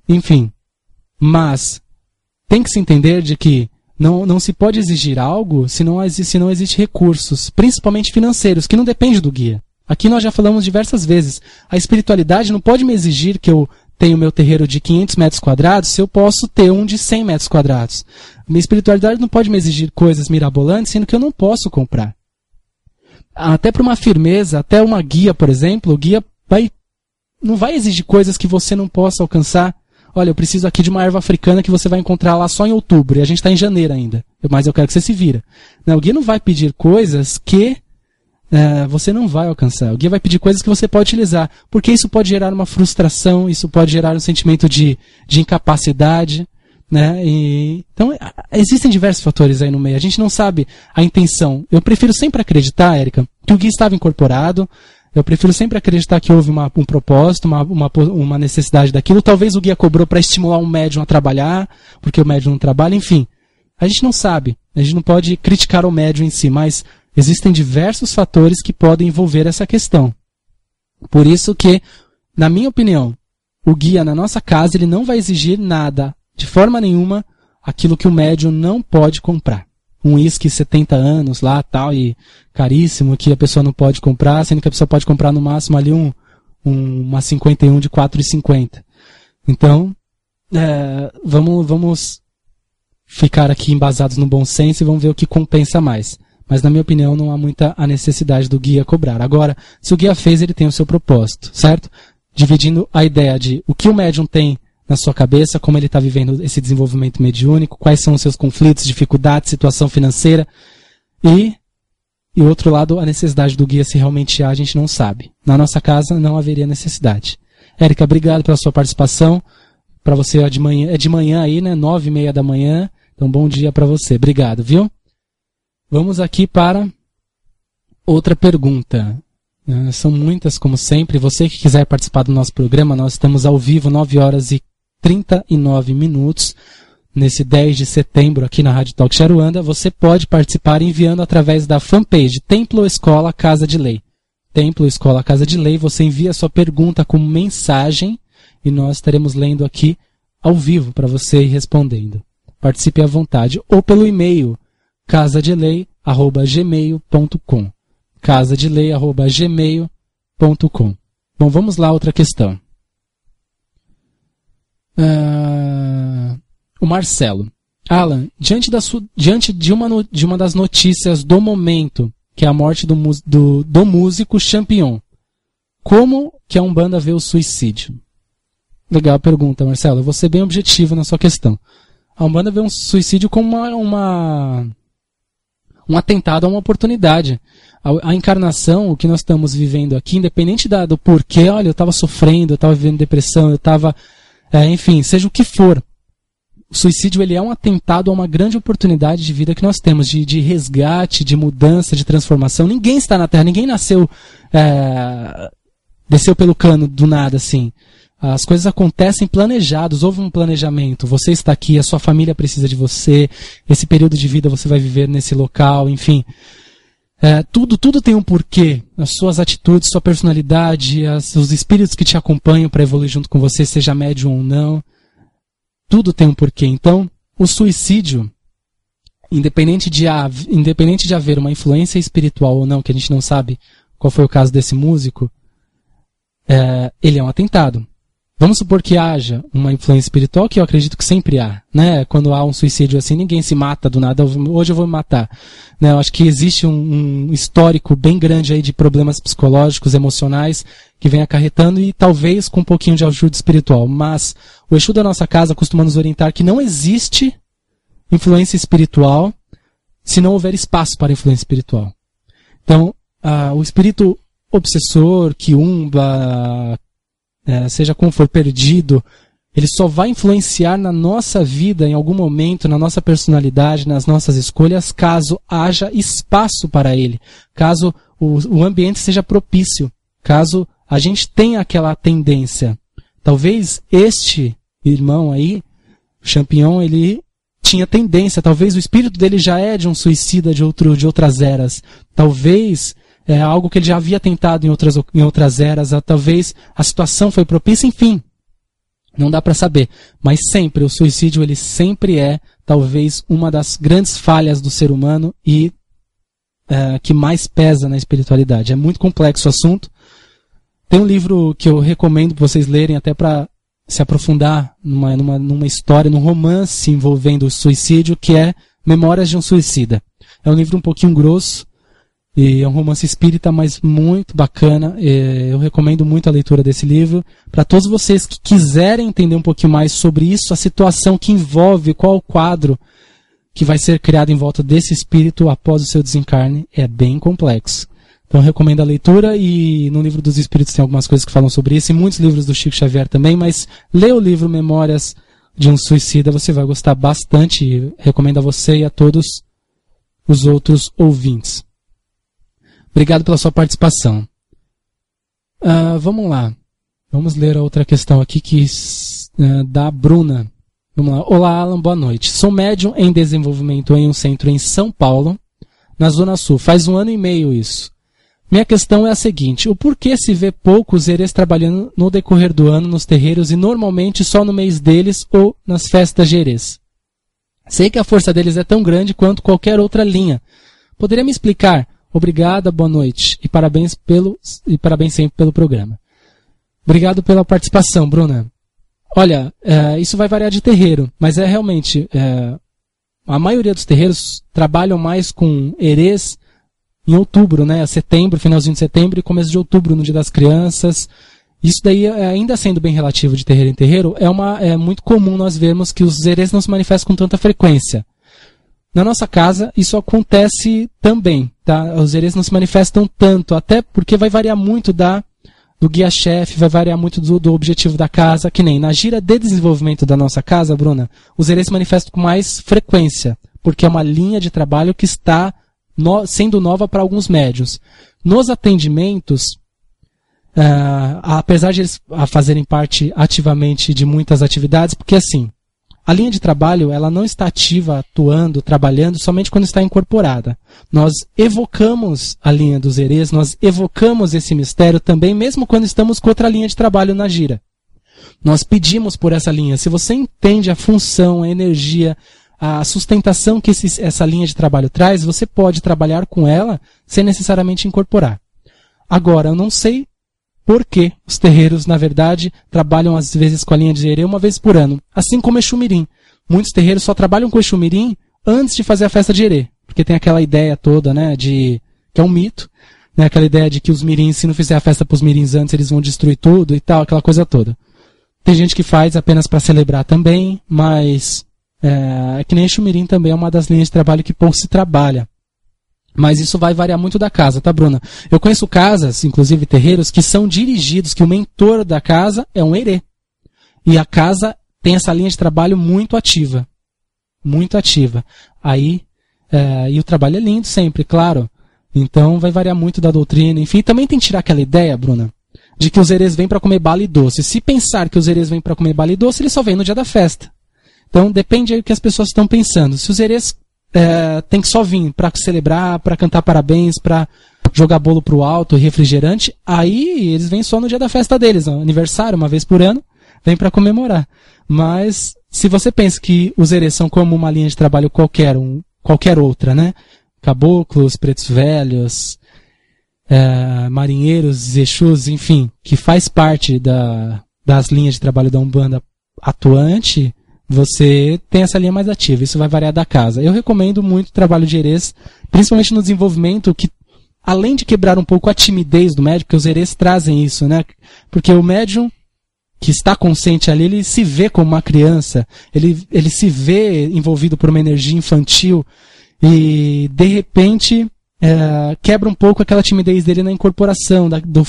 enfim. Mas tem que se entender de que não se pode exigir algo se não existe recursos, principalmente financeiros, que não depende do guia. Aqui nós já falamos diversas vezes. A espiritualidade não pode me exigir que eu tenho meu terreiro de 500 metros quadrados se eu posso ter um de 100 metros quadrados. Minha espiritualidade não pode me exigir coisas mirabolantes, sendo que eu não posso comprar. Até para uma firmeza, até uma guia, por exemplo, o guia não vai exigir coisas que você não possa alcançar. Olha, eu preciso aqui de uma erva africana que você vai encontrar lá só em outubro, e a gente está em janeiro ainda, mas eu quero que você se vira. Não, o guia não vai pedir coisas que você não vai alcançar. O guia vai pedir coisas que você pode utilizar, porque isso pode gerar uma frustração, isso pode gerar um sentimento de incapacidade, né? Então, existem diversos fatores aí no meio. A gente não sabe a intenção. Eu prefiro sempre acreditar, Érica, que o guia estava incorporado. Eu prefiro sempre acreditar que houve um propósito, uma necessidade daquilo. Talvez o guia cobrou para estimular um médium a trabalhar, porque o médium não trabalha, enfim. A gente não sabe. A gente não pode criticar o médium em si, mas existem diversos fatores que podem envolver essa questão. Por isso que, na minha opinião, o guia na nossa casa ele não vai exigir nada, de forma nenhuma, aquilo que o médium não pode comprar. Um uísque 70 anos lá, tal, e caríssimo, que a pessoa não pode comprar, sendo que a pessoa pode comprar no máximo ali uma 51 de 4,50. Então, vamos ficar aqui embasados no bom senso e vamos ver o que compensa mais. Mas, na minha opinião, não há muita a necessidade do guia cobrar. Agora, se o guia fez, ele tem o seu propósito, certo? Dividindo a ideia de o que o médium tem na sua cabeça, como ele está vivendo esse desenvolvimento mediúnico, quais são os seus conflitos, dificuldades, situação financeira. E o outro lado, a necessidade do guia, se realmente há, a gente não sabe. Na nossa casa, não haveria necessidade. Érica, obrigado pela sua participação. Para você é de manhã aí, né? 9h30 da manhã. Então, bom dia para você. Obrigado, viu? Vamos aqui para outra pergunta. São muitas, como sempre. Você que quiser participar do nosso programa, nós estamos ao vivo, 9h39, nesse 10 de setembro, aqui na Rádio Talk Aruanda. Você pode participar enviando através da fanpage Templo Escola Casa de Lei. Templo Escola Casa de Lei, você envia a sua pergunta como mensagem e nós estaremos lendo aqui ao vivo para você ir respondendo. Participe à vontade. Ou pelo e-mail casadelei@gmail.com. casadelei@gmail.com. Bom, vamos lá, outra questão. O Marcelo. Alan, diante de uma das notícias do momento, que é a morte do músico Champignon, como que a Umbanda vê o suicídio? Legal a pergunta, Marcelo. Eu vou ser bem objetivo na sua questão. A Umbanda vê um suicídio como um atentado a uma oportunidade. A encarnação, o que nós estamos vivendo aqui, independente do porquê, olha, eu estava sofrendo, eu estava vivendo depressão, eu estava... enfim, seja o que for. O suicídio, ele é um atentado a uma grande oportunidade de vida que nós temos, de resgate, de mudança, de transformação. Ninguém está na Terra, ninguém desceu pelo cano do nada, assim. As coisas acontecem planejados, houve um planejamento. Você está aqui, a sua família precisa de você, esse período de vida você vai viver nesse local, enfim. Tudo tem um porquê. As suas atitudes, sua personalidade, os espíritos que te acompanham para evoluir junto com você, seja médium ou não. Tudo tem um porquê. Então, o suicídio, independente de haver uma influência espiritual ou não, que a gente não sabe qual foi o caso desse músico, ele é um atentado. Vamos supor que haja uma influência espiritual, que eu acredito que sempre há, né? Quando há um suicídio assim, ninguém se mata do nada, hoje eu vou me matar. Né? Eu acho que existe um histórico bem grande aí de problemas psicológicos, emocionais, que vem acarretando e talvez com um pouquinho de ajuda espiritual. Mas o Exu da nossa casa costuma nos orientar que não existe influência espiritual se não houver espaço para influência espiritual. Então, o espírito obsessor, quiumba, seja como for, perdido, ele só vai influenciar na nossa vida em algum momento, na nossa personalidade, nas nossas escolhas, caso haja espaço para ele, caso o ambiente seja propício, caso a gente tenha aquela tendência. Talvez este irmão aí, o Champignon, ele tinha tendência, talvez o espírito dele já é de um suicida de outras eras, talvez é algo que ele já havia tentado em outras eras, talvez a situação foi propícia, enfim, não dá para saber. Mas sempre, o suicídio, ele sempre é, talvez, uma das grandes falhas do ser humano e que mais pesa na espiritualidade. É muito complexo o assunto. Tem um livro que eu recomendo para vocês lerem, até para se aprofundar numa história, num romance envolvendo o suicídio, que é Memórias de um Suicida. É um livro um pouquinho grosso, e é um romance espírita, mas muito bacana. Eu recomendo muito a leitura desse livro. Para todos vocês que quiserem entender um pouquinho mais sobre isso, a situação que envolve, qual o quadro que vai ser criado em volta desse espírito após o seu desencarne, é bem complexo. Então eu recomendo a leitura, e no livro dos Espíritos tem algumas coisas que falam sobre isso, e muitos livros do Chico Xavier também, mas lê o livro Memórias de um Suicida, você vai gostar bastante, e recomendo a você e a todos os outros ouvintes. Obrigado pela sua participação. Vamos lá. Vamos ler a outra questão aqui da Bruna. Vamos lá. Olá, Alan, boa noite. Sou médium em desenvolvimento em um centro em São Paulo, na Zona Sul. Faz 1 ano e meio isso. Minha questão é a seguinte: o porquê se vê poucos herês trabalhando no decorrer do ano nos terreiros e normalmente só no mês deles ou nas festas de herês? Sei que a força deles é tão grande quanto qualquer outra linha. Poderia me explicar? Obrigada, boa noite e parabéns sempre pelo programa. Obrigado pela participação, Bruna. Olha, isso vai variar de terreiro, mas realmente, a maioria dos terreiros trabalham mais com herês em outubro, né? Setembro, finalzinho de setembro e começo de outubro, no Dia das Crianças. Isso daí, ainda sendo bem relativo de terreiro em terreiro, é muito comum nós vermos que os herês não se manifestam com tanta frequência. Na nossa casa, isso acontece também, tá? Os herês não se manifestam tanto, até porque vai variar muito do guia-chefe, vai variar muito do objetivo da casa, que nem na gira de desenvolvimento da nossa casa, Bruna, os herês se manifestam com mais frequência, porque é uma linha de trabalho que está sendo nova para alguns médiuns. Nos atendimentos, apesar de eles fazerem parte ativamente de muitas atividades, porque assim, a linha de trabalho ela não está ativa, atuando, trabalhando somente quando está incorporada. Nós evocamos a linha dos herês, nós evocamos esse mistério também, mesmo quando estamos com outra linha de trabalho na gira. Nós pedimos por essa linha. Se você entende a função, a energia, a sustentação que essa linha de trabalho traz, você pode trabalhar com ela sem necessariamente incorporar. Agora, eu não sei por que os terreiros, na verdade, trabalham às vezes com a linha de herê uma vez por ano, assim como Exu Mirim. Muitos terreiros só trabalham com Exu Mirim antes de fazer a festa de herê, porque tem aquela ideia toda, né, que é um mito, né, aquela ideia de que os mirins, se não fizer a festa para os mirins antes, eles vão destruir tudo e tal, aquela coisa toda. Tem gente que faz apenas para celebrar também, mas é que nem Exu Mirim também é uma das linhas de trabalho que pouco se trabalha. Mas isso vai variar muito da casa, tá, Bruna? Eu conheço casas, inclusive terreiros, que são dirigidos, que o mentor da casa é um herê. E a casa tem essa linha de trabalho muito ativa. Muito ativa. Aí, e o trabalho é lindo sempre, claro. Então vai variar muito da doutrina. Enfim, também tem que tirar aquela ideia, Bruna, de que os herês vêm para comer bala e doce. Se pensar que os herês vêm para comer bala e doce, eles só vêm no dia da festa. Então depende aí do que as pessoas estão pensando. Se os herês tem que só vir para celebrar, para cantar parabéns, para jogar bolo pro alto, refrigerante, aí eles vêm só no dia da festa deles, no aniversário, uma vez por ano, vem para comemorar. Mas se você pensa que os herês são como uma linha de trabalho qualquer outra, né? Caboclos, pretos velhos, marinheiros, exus, enfim, que faz parte das linhas de trabalho da Umbanda atuante, você tem essa linha mais ativa. Isso vai variar da casa. Eu recomendo muito o trabalho de herês, principalmente no desenvolvimento, que além de quebrar um pouco a timidez do médium, porque os herês trazem isso, né? Porque o médium que está consciente ali, ele se vê como uma criança, ele se vê envolvido por uma energia infantil e, de repente, quebra um pouco aquela timidez dele na incorporação,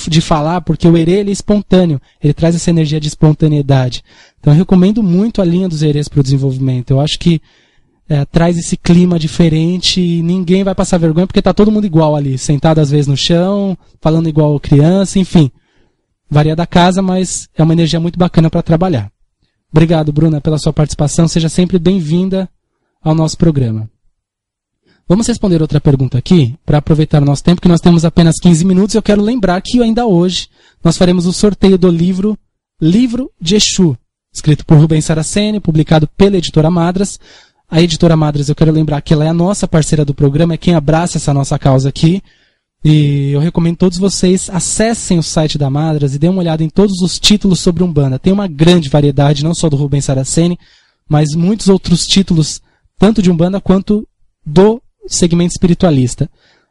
de falar, porque o herê ele é espontâneo, ele traz essa energia de espontaneidade. Então eu recomendo muito a linha dos herês para o desenvolvimento. Eu acho que traz esse clima diferente e ninguém vai passar vergonha porque está todo mundo igual ali, sentado às vezes no chão, falando igual criança, enfim. Varia da casa, mas é uma energia muito bacana para trabalhar. Obrigado, Bruna, pela sua participação. Seja sempre bem-vinda ao nosso programa. Vamos responder outra pergunta aqui, para aproveitar o nosso tempo, que nós temos apenas 15 minutos. Eu quero lembrar que ainda hoje nós faremos o sorteio do livro de Exu, escrito por Rubens Saraceni, publicado pela Editora Madras. A Editora Madras, eu quero lembrar que ela é a nossa parceira do programa, é quem abraça essa nossa causa aqui. E eu recomendo todos vocês acessem o site da Madras e dêem uma olhada em todos os títulos sobre Umbanda. Tem uma grande variedade, não só do Rubens Saraceni, mas muitos outros títulos, tanto de Umbanda quanto do segmento espiritualista.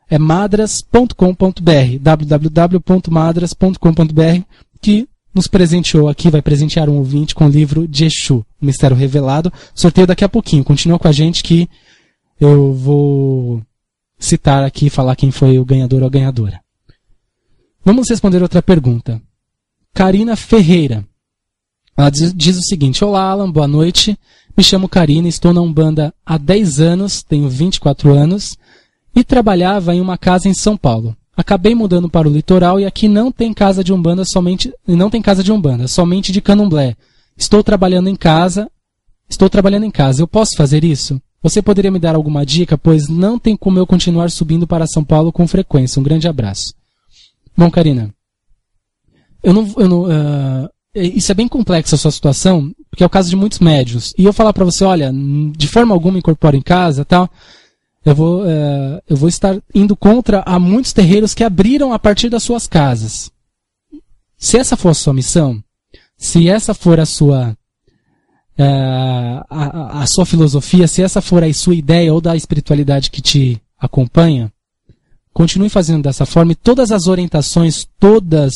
É madras.com.br, www.madras.com.br, que nos presenteou aqui, vai presentear um ouvinte com o livro de Exu, o Mistério Revelado. Sorteio daqui a pouquinho. Continua com a gente que eu vou citar aqui e falar quem foi o ganhador ou a ganhadora. Vamos responder outra pergunta. Karina Ferreira. Ela diz o seguinte: olá, Alan, boa noite. Me chamo Karina, estou na Umbanda há 10 anos, tenho 24 anos e trabalhava em uma casa em São Paulo. Acabei mudando para o litoral e aqui não tem casa de Umbanda, somente de Candomblé. Estou trabalhando em casa. Eu posso fazer isso? Você poderia me dar alguma dica, pois não tem como eu continuar subindo para São Paulo com frequência. Um grande abraço. Bom, Karina, isso é bem complexa a sua situação, porque é o caso de muitos médiuns. E eu falar para você, olha, de forma alguma incorpora em casa, tal, eu vou estar indo contra a muitos terreiros que abriram a partir das suas casas. Se essa for a sua missão, se essa for a sua a sua filosofia, se essa for a sua ideia ou da espiritualidade que te acompanha, continue fazendo dessa forma, e todas as orientações, toda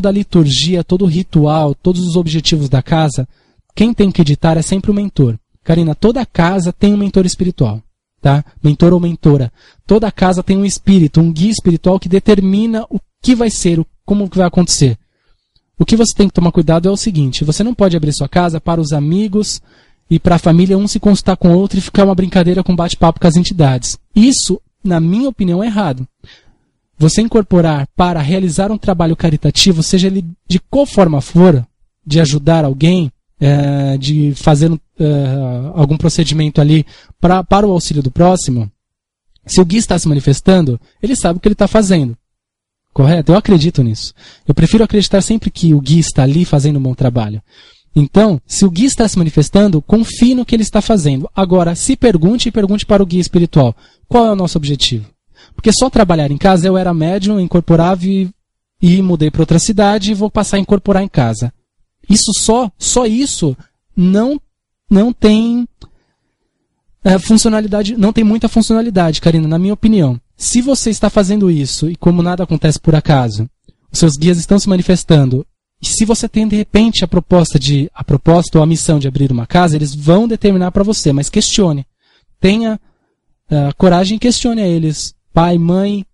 a liturgia, todo o ritual, todos os objetivos da casa, quem tem que editar é sempre o mentor. Karina, toda casa tem um mentor espiritual, tá? Mentor ou mentora. Toda casa tem um espírito, um guia espiritual que determina o que vai ser, como que vai acontecer. O que você tem que tomar cuidado é o seguinte: você não pode abrir sua casa para os amigos e para a família um se consultar com o outro e ficar uma brincadeira com bate-papo com as entidades. Isso, na minha opinião, é errado. Você incorporar para realizar um trabalho caritativo, seja ele de qual forma for, de ajudar alguém, de fazer algum procedimento ali para o auxílio do próximo, se o guia está se manifestando, ele sabe o que ele está fazendo. Correto? Eu acredito nisso. Eu prefiro acreditar sempre que o guia está ali fazendo um bom trabalho. Então, se o guia está se manifestando, confie no que ele está fazendo. Agora, se pergunte para o guia espiritual: qual é o nosso objetivo? Porque só trabalhar em casa, eu era médium, incorporava e mudei para outra cidade e vou passar a incorporar em casa. Isso só isso não tem funcionalidade, não tem muita funcionalidade, Karina, na minha opinião. Se você está fazendo isso e como nada acontece por acaso, os seus guias estão se manifestando, e se você tem de repente a proposta ou a missão de abrir uma casa, eles vão determinar para você, mas questione. Tenha coragem e questione a eles: pai, mãe,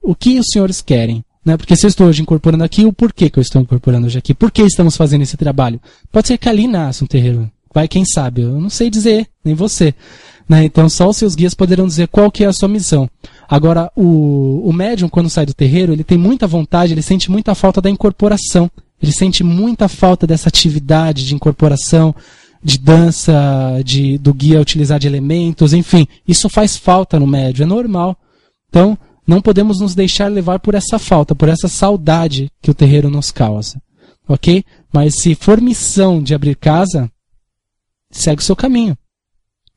o que os senhores querem? Né? Porque se eu estou hoje incorporando aqui, o porquê que eu estou incorporando hoje aqui? Por que estamos fazendo esse trabalho? Pode ser que ali nasça um terreiro. Vai, quem sabe? Eu não sei dizer, nem você. Né? Então só os seus guias poderão dizer qual que é a sua missão. Agora, o médium, quando sai do terreiro, ele tem muita vontade, ele sente muita falta da incorporação. Ele sente muita falta dessa atividade de incorporação, de dança, do guia utilizar de elementos, enfim. Isso faz falta no médium, é normal. Então, não podemos nos deixar levar por essa falta, por essa saudade que o terreiro nos causa. Ok? Mas se for missão de abrir casa, segue o seu caminho.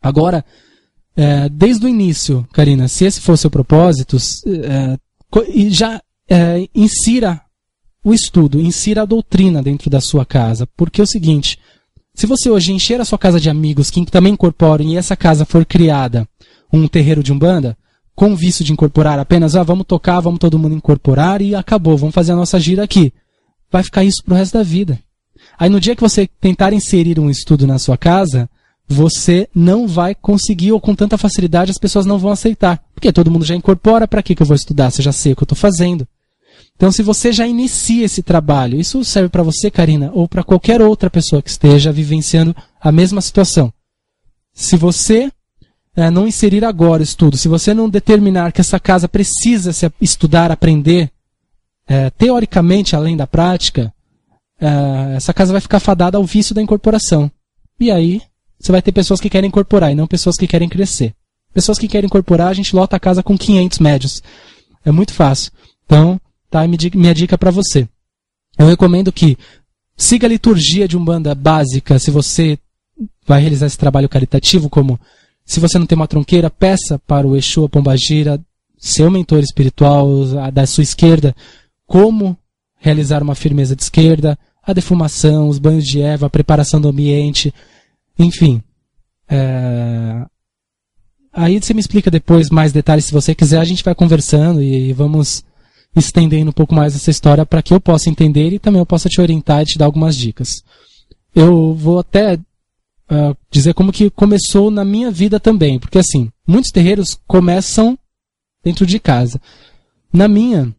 Agora, desde o início, Karina, se esse for o seu propósito, insira o estudo, insira a doutrina dentro da sua casa. Porque é o seguinte: se você hoje encher a sua casa de amigos que também incorporem e essa casa for criada um terreiro de Umbanda, com o vício de incorporar apenas, vamos tocar, vamos todo mundo incorporar e acabou, vamos fazer a nossa gira aqui. Vai ficar isso pro resto da vida. Aí no dia que você tentar inserir um estudo na sua casa, você não vai conseguir, ou com tanta facilidade as pessoas não vão aceitar. Porque todo mundo já incorpora, para que eu vou estudar? Se eu já sei o que eu estou fazendo. Então, se você já inicia esse trabalho, isso serve para você, Karina, ou para qualquer outra pessoa que esteja vivenciando a mesma situação. Se você não inserir agora o estudo, se você não determinar que essa casa precisa se estudar, aprender, teoricamente, além da prática, essa casa vai ficar fadada ao vício da incorporação. E aí, você vai ter pessoas que querem incorporar e não pessoas que querem crescer. Pessoas que querem incorporar, a gente lota a casa com 500 médios. É muito fácil. Então, tá aí minha dica para você. Eu recomendo que siga a liturgia de Umbanda básica, se você vai realizar esse trabalho caritativo, como se você não tem uma tronqueira, peça para o Exu, a Pombagira, seu mentor espiritual, da sua esquerda, como realizar uma firmeza de esquerda, a defumação, os banhos de erva, a preparação do ambiente, enfim. Aí você me explica depois mais detalhes, se você quiser, a gente vai conversando e vamos estendendo um pouco mais essa história para que eu possa entender e também eu possa te orientar e te dar algumas dicas. Eu vou até dizer como que começou na minha vida também, porque assim, muitos terreiros começam dentro de casa. Na minha,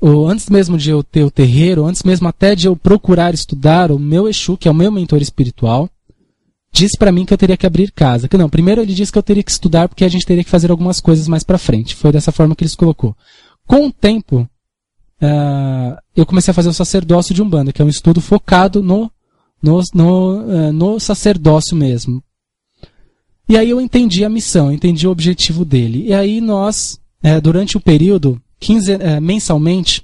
antes mesmo de eu ter o terreiro, antes mesmo até de eu procurar estudar, o meu Exu, que é o meu mentor espiritual, disse para mim que eu teria que abrir casa. Que não, primeiro ele disse que eu teria que estudar porque a gente teria que fazer algumas coisas mais para frente. Foi dessa forma que ele se colocou. Com o tempo, eu comecei a fazer o sacerdócio de Umbanda, que é um estudo focado no sacerdócio mesmo. E aí eu entendi a missão, entendi o objetivo dele. E aí nós, durante o período, mensalmente,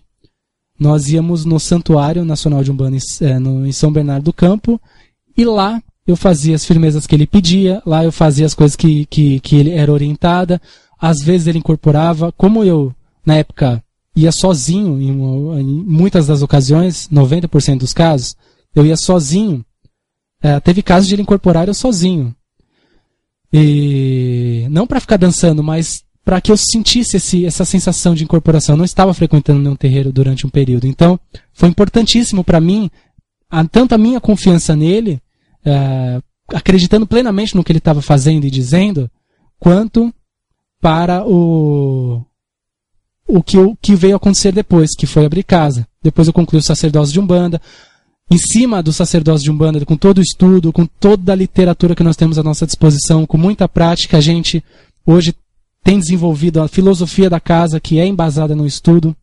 nós íamos no Santuário Nacional de Umbanda em São Bernardo do Campo, e lá eu fazia as firmezas que ele pedia, lá eu fazia as coisas que ele era orientada, às vezes ele incorporava, como eu, na época, ia sozinho, em muitas das ocasiões, 90% dos casos, eu ia sozinho. Teve casos de ele incorporar eu sozinho. E não para ficar dançando, mas para que eu sentisse essa sensação de incorporação. Eu não estava frequentando nenhum terreiro durante um período. Então, foi importantíssimo para mim, tanto a minha confiança nele, acreditando plenamente no que ele estava fazendo e dizendo, quanto para o que veio acontecer depois, que foi abrir casa. Depois eu concluí o sacerdócio de Umbanda. Em cima do sacerdócio de Umbanda, com todo o estudo, com toda a literatura que nós temos à nossa disposição, com muita prática, a gente hoje tem desenvolvido a filosofia da casa, que é embasada no estudo.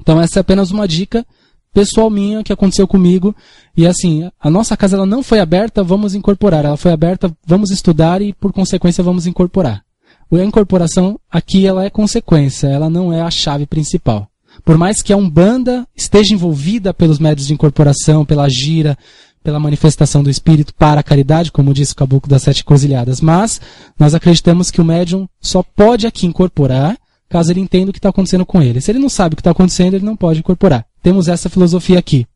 Então essa é apenas uma dica pessoal minha que aconteceu comigo. E assim, a nossa casa ela não foi aberta, vamos incorporar. Ela foi aberta, vamos estudar e por consequência vamos incorporar. A incorporação aqui ela é consequência, ela não é a chave principal. Por mais que a Umbanda esteja envolvida pelos médios de incorporação, pela gira, pela manifestação do espírito para a caridade, como disse o Caboclo das Sete Encruzilhadas, mas nós acreditamos que o médium só pode aqui incorporar caso ele entenda o que está acontecendo com ele. Se ele não sabe o que está acontecendo, ele não pode incorporar. Temos essa filosofia aqui.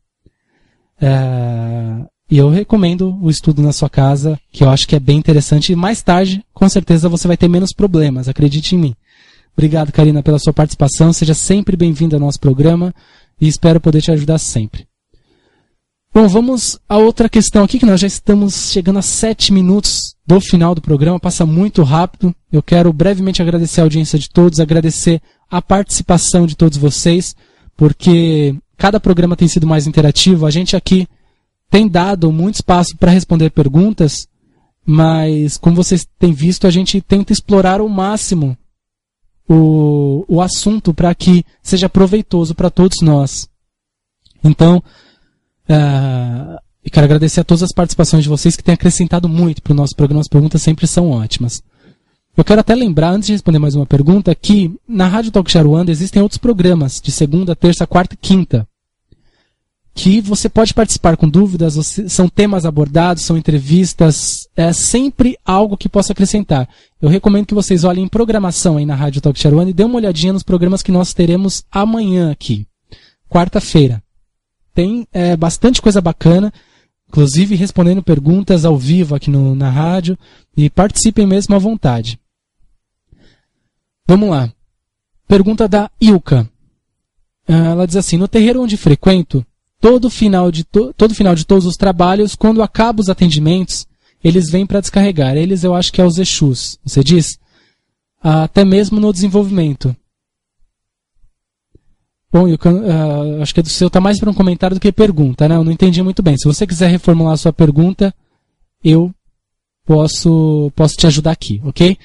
E eu recomendo o estudo na sua casa, que eu acho que é bem interessante, e mais tarde, com certeza, você vai ter menos problemas, acredite em mim. Obrigado, Karina, pela sua participação. Seja sempre bem-vinda ao nosso programa e espero poder te ajudar sempre. Bom, vamos a outra questão aqui, que nós já estamos chegando a 7 minutos do final do programa. Passa muito rápido. Eu quero brevemente agradecer a audiência de todos, agradecer a participação de todos vocês, porque cada programa tem sido mais interativo. A gente aqui tem dado muito espaço para responder perguntas, mas, como vocês têm visto, a gente tenta explorar ao máximo o assunto para que seja proveitoso para todos nós. Então, eu quero agradecer a todas as participações de vocês que têm acrescentado muito para o nosso programa. As perguntas sempre são ótimas. Eu quero até lembrar, antes de responder mais uma pergunta, que na Rádio Talk de Aruanda existem outros programas de segunda, terça, quarta e quinta, que você pode participar com dúvidas, são temas abordados, são entrevistas, é sempre algo que possa acrescentar. Eu recomendo que vocês olhem em programação aí na Rádio Talk de Aruanda e dêem uma olhadinha nos programas que nós teremos amanhã aqui, quarta-feira. Tem bastante coisa bacana, inclusive respondendo perguntas ao vivo aqui na rádio, e participem mesmo à vontade. Vamos lá. Pergunta da Ilka. Ela diz assim: no terreiro onde frequento, todo final de todos os trabalhos, quando acabam os atendimentos, eles vêm para descarregar. Eles eu acho que é os Exus, você diz? Até mesmo no desenvolvimento. Bom, acho que o seu está mais para um comentário do que pergunta, né? Eu não entendi muito bem. Se você quiser reformular a sua pergunta, eu posso te ajudar aqui, ok?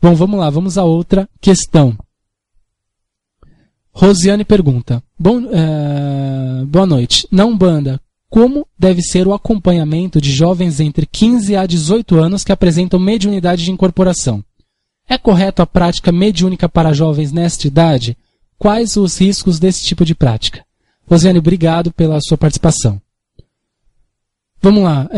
Bom, vamos lá, vamos a outra questão. Rosiane pergunta: boa noite. Na Umbanda, como deve ser o acompanhamento de jovens entre 15 a 18 anos que apresentam mediunidade de incorporação? É correto a prática mediúnica para jovens nesta idade? Quais os riscos desse tipo de prática? Rosiane, obrigado pela sua participação. Vamos lá.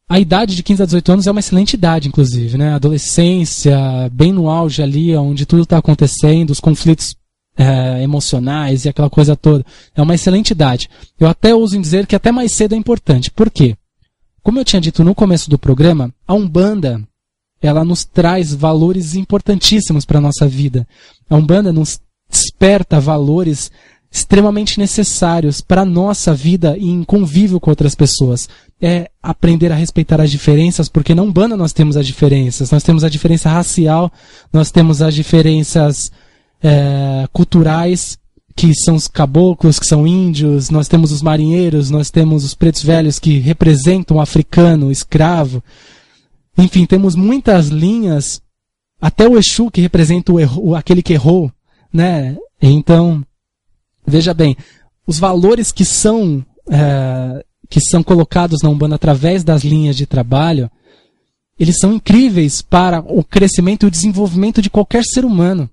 A idade de 15 a 18 anos é uma excelente idade, inclusive, né? Adolescência, bem no auge ali, onde tudo está acontecendo, os conflitos emocionais e aquela coisa toda. É uma excelente idade. Eu até ouso em dizer que até mais cedo é importante. Por quê? Como eu tinha dito no começo do programa, a Umbanda, ela nos traz valores importantíssimos para a nossa vida. A Umbanda nos desperta valores extremamente necessários para a nossa vida e em convívio com outras pessoas. É aprender a respeitar as diferenças, porque na Umbanda nós temos as diferenças. Nós temos a diferença racial, nós temos as diferenças culturais, que são os caboclos, que são índios, nós temos os marinheiros, nós temos os pretos velhos que representam o africano, o escravo. Enfim, temos muitas linhas, até o Exu que representa aquele que errou, né? Então, veja bem, os valores que são colocados na Umbanda através das linhas de trabalho, eles são incríveis para o crescimento e o desenvolvimento de qualquer ser humano.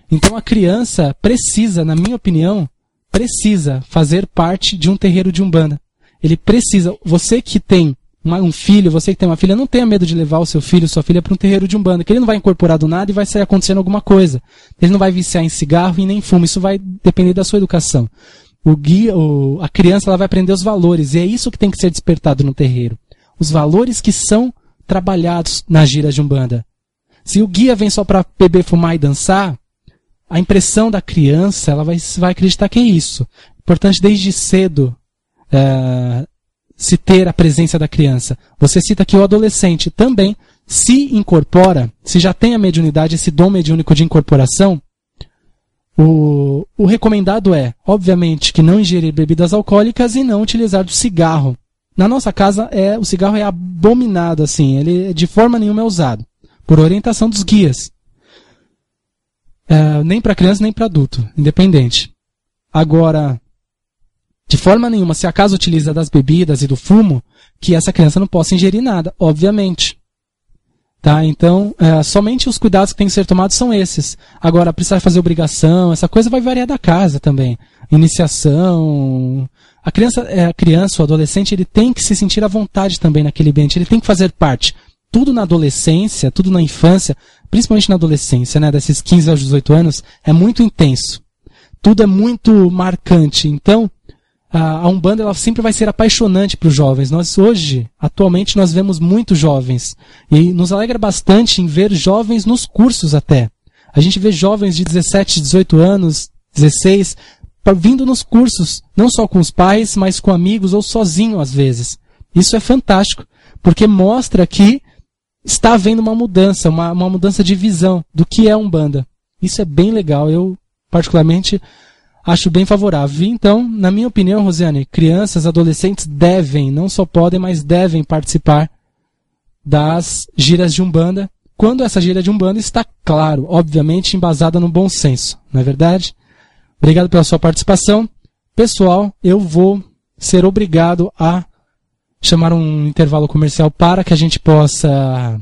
Então a criança precisa, na minha opinião, precisa fazer parte de um terreiro de Umbanda. Ele precisa, você que tem um filho, você que tem uma filha, não tenha medo de levar o seu filho, sua filha para um terreiro de Umbanda, que ele não vai incorporar do nada e vai sair acontecendo alguma coisa. Ele não vai viciar em cigarro e nem fumo, isso vai depender da sua educação. A criança ela vai aprender os valores, e é isso que tem que ser despertado no terreiro. Os valores que são trabalhados nas giras de Umbanda. Se o guia vem só para beber, fumar e dançar, a impressão da criança, ela vai acreditar que é isso. Importante desde cedo se ter a presença da criança. Você cita que o adolescente também se incorpora, se já tem a mediunidade, esse dom mediúnico de incorporação, o recomendado é, obviamente, que não ingerir bebidas alcoólicas e não utilizar do cigarro. Na nossa casa, o cigarro é abominado, assim, ele de forma nenhuma é usado, por orientação dos guias. Nem para criança, nem para adulto, independente. Agora, de forma nenhuma, se acaso utiliza das bebidas e do fumo, que essa criança não possa ingerir nada, obviamente. Tá? Então, somente os cuidados que têm que ser tomados são esses. Agora, precisar fazer obrigação, essa coisa vai variar da casa também. Iniciação. A criança, o adolescente, ele tem que se sentir à vontade também naquele ambiente, ele tem que fazer parte. Tudo na adolescência, tudo na infância, principalmente na adolescência, né, desses 15 aos 18 anos, é muito intenso. Tudo é muito marcante. Então, a Umbanda ela sempre vai ser apaixonante para os jovens. Atualmente, nós vemos muitos jovens. E nos alegra bastante em ver jovens nos cursos até. A gente vê jovens de 17, 18 anos, 16, vindo nos cursos, não só com os pais, mas com amigos ou sozinho às vezes. Isso é fantástico, porque mostra que está havendo uma mudança, uma mudança de visão do que é Umbanda. Isso é bem legal, eu particularmente acho bem favorável. Então, na minha opinião, Rosiane, crianças, adolescentes devem, não só podem, mas devem participar das giras de Umbanda, quando essa gira de Umbanda está, claro, obviamente embasada no bom senso, não é verdade? Obrigado pela sua participação. Pessoal, eu vou ser obrigado a chamar um intervalo comercial para que a gente possa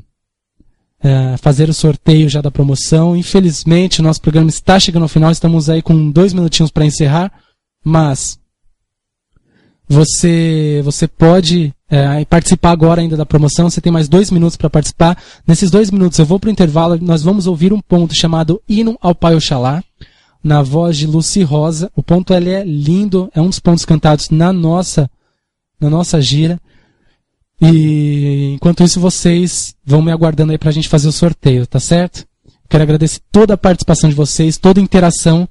fazer o sorteio já da promoção. Infelizmente, o nosso programa está chegando ao final, estamos aí com 2 minutinhos para encerrar, mas você pode participar agora ainda da promoção, você tem mais 2 minutos para participar. Nesses 2 minutos eu vou para o intervalo, nós vamos ouvir um ponto chamado Hino ao Pai Oxalá, na voz de Lucy Rosa. O ponto ele é lindo, é um dos pontos cantados na nossa gira. E enquanto isso vocês vão me aguardando aí pra gente fazer o sorteio, tá certo? Quero agradecer toda a participação de vocês, toda a interação,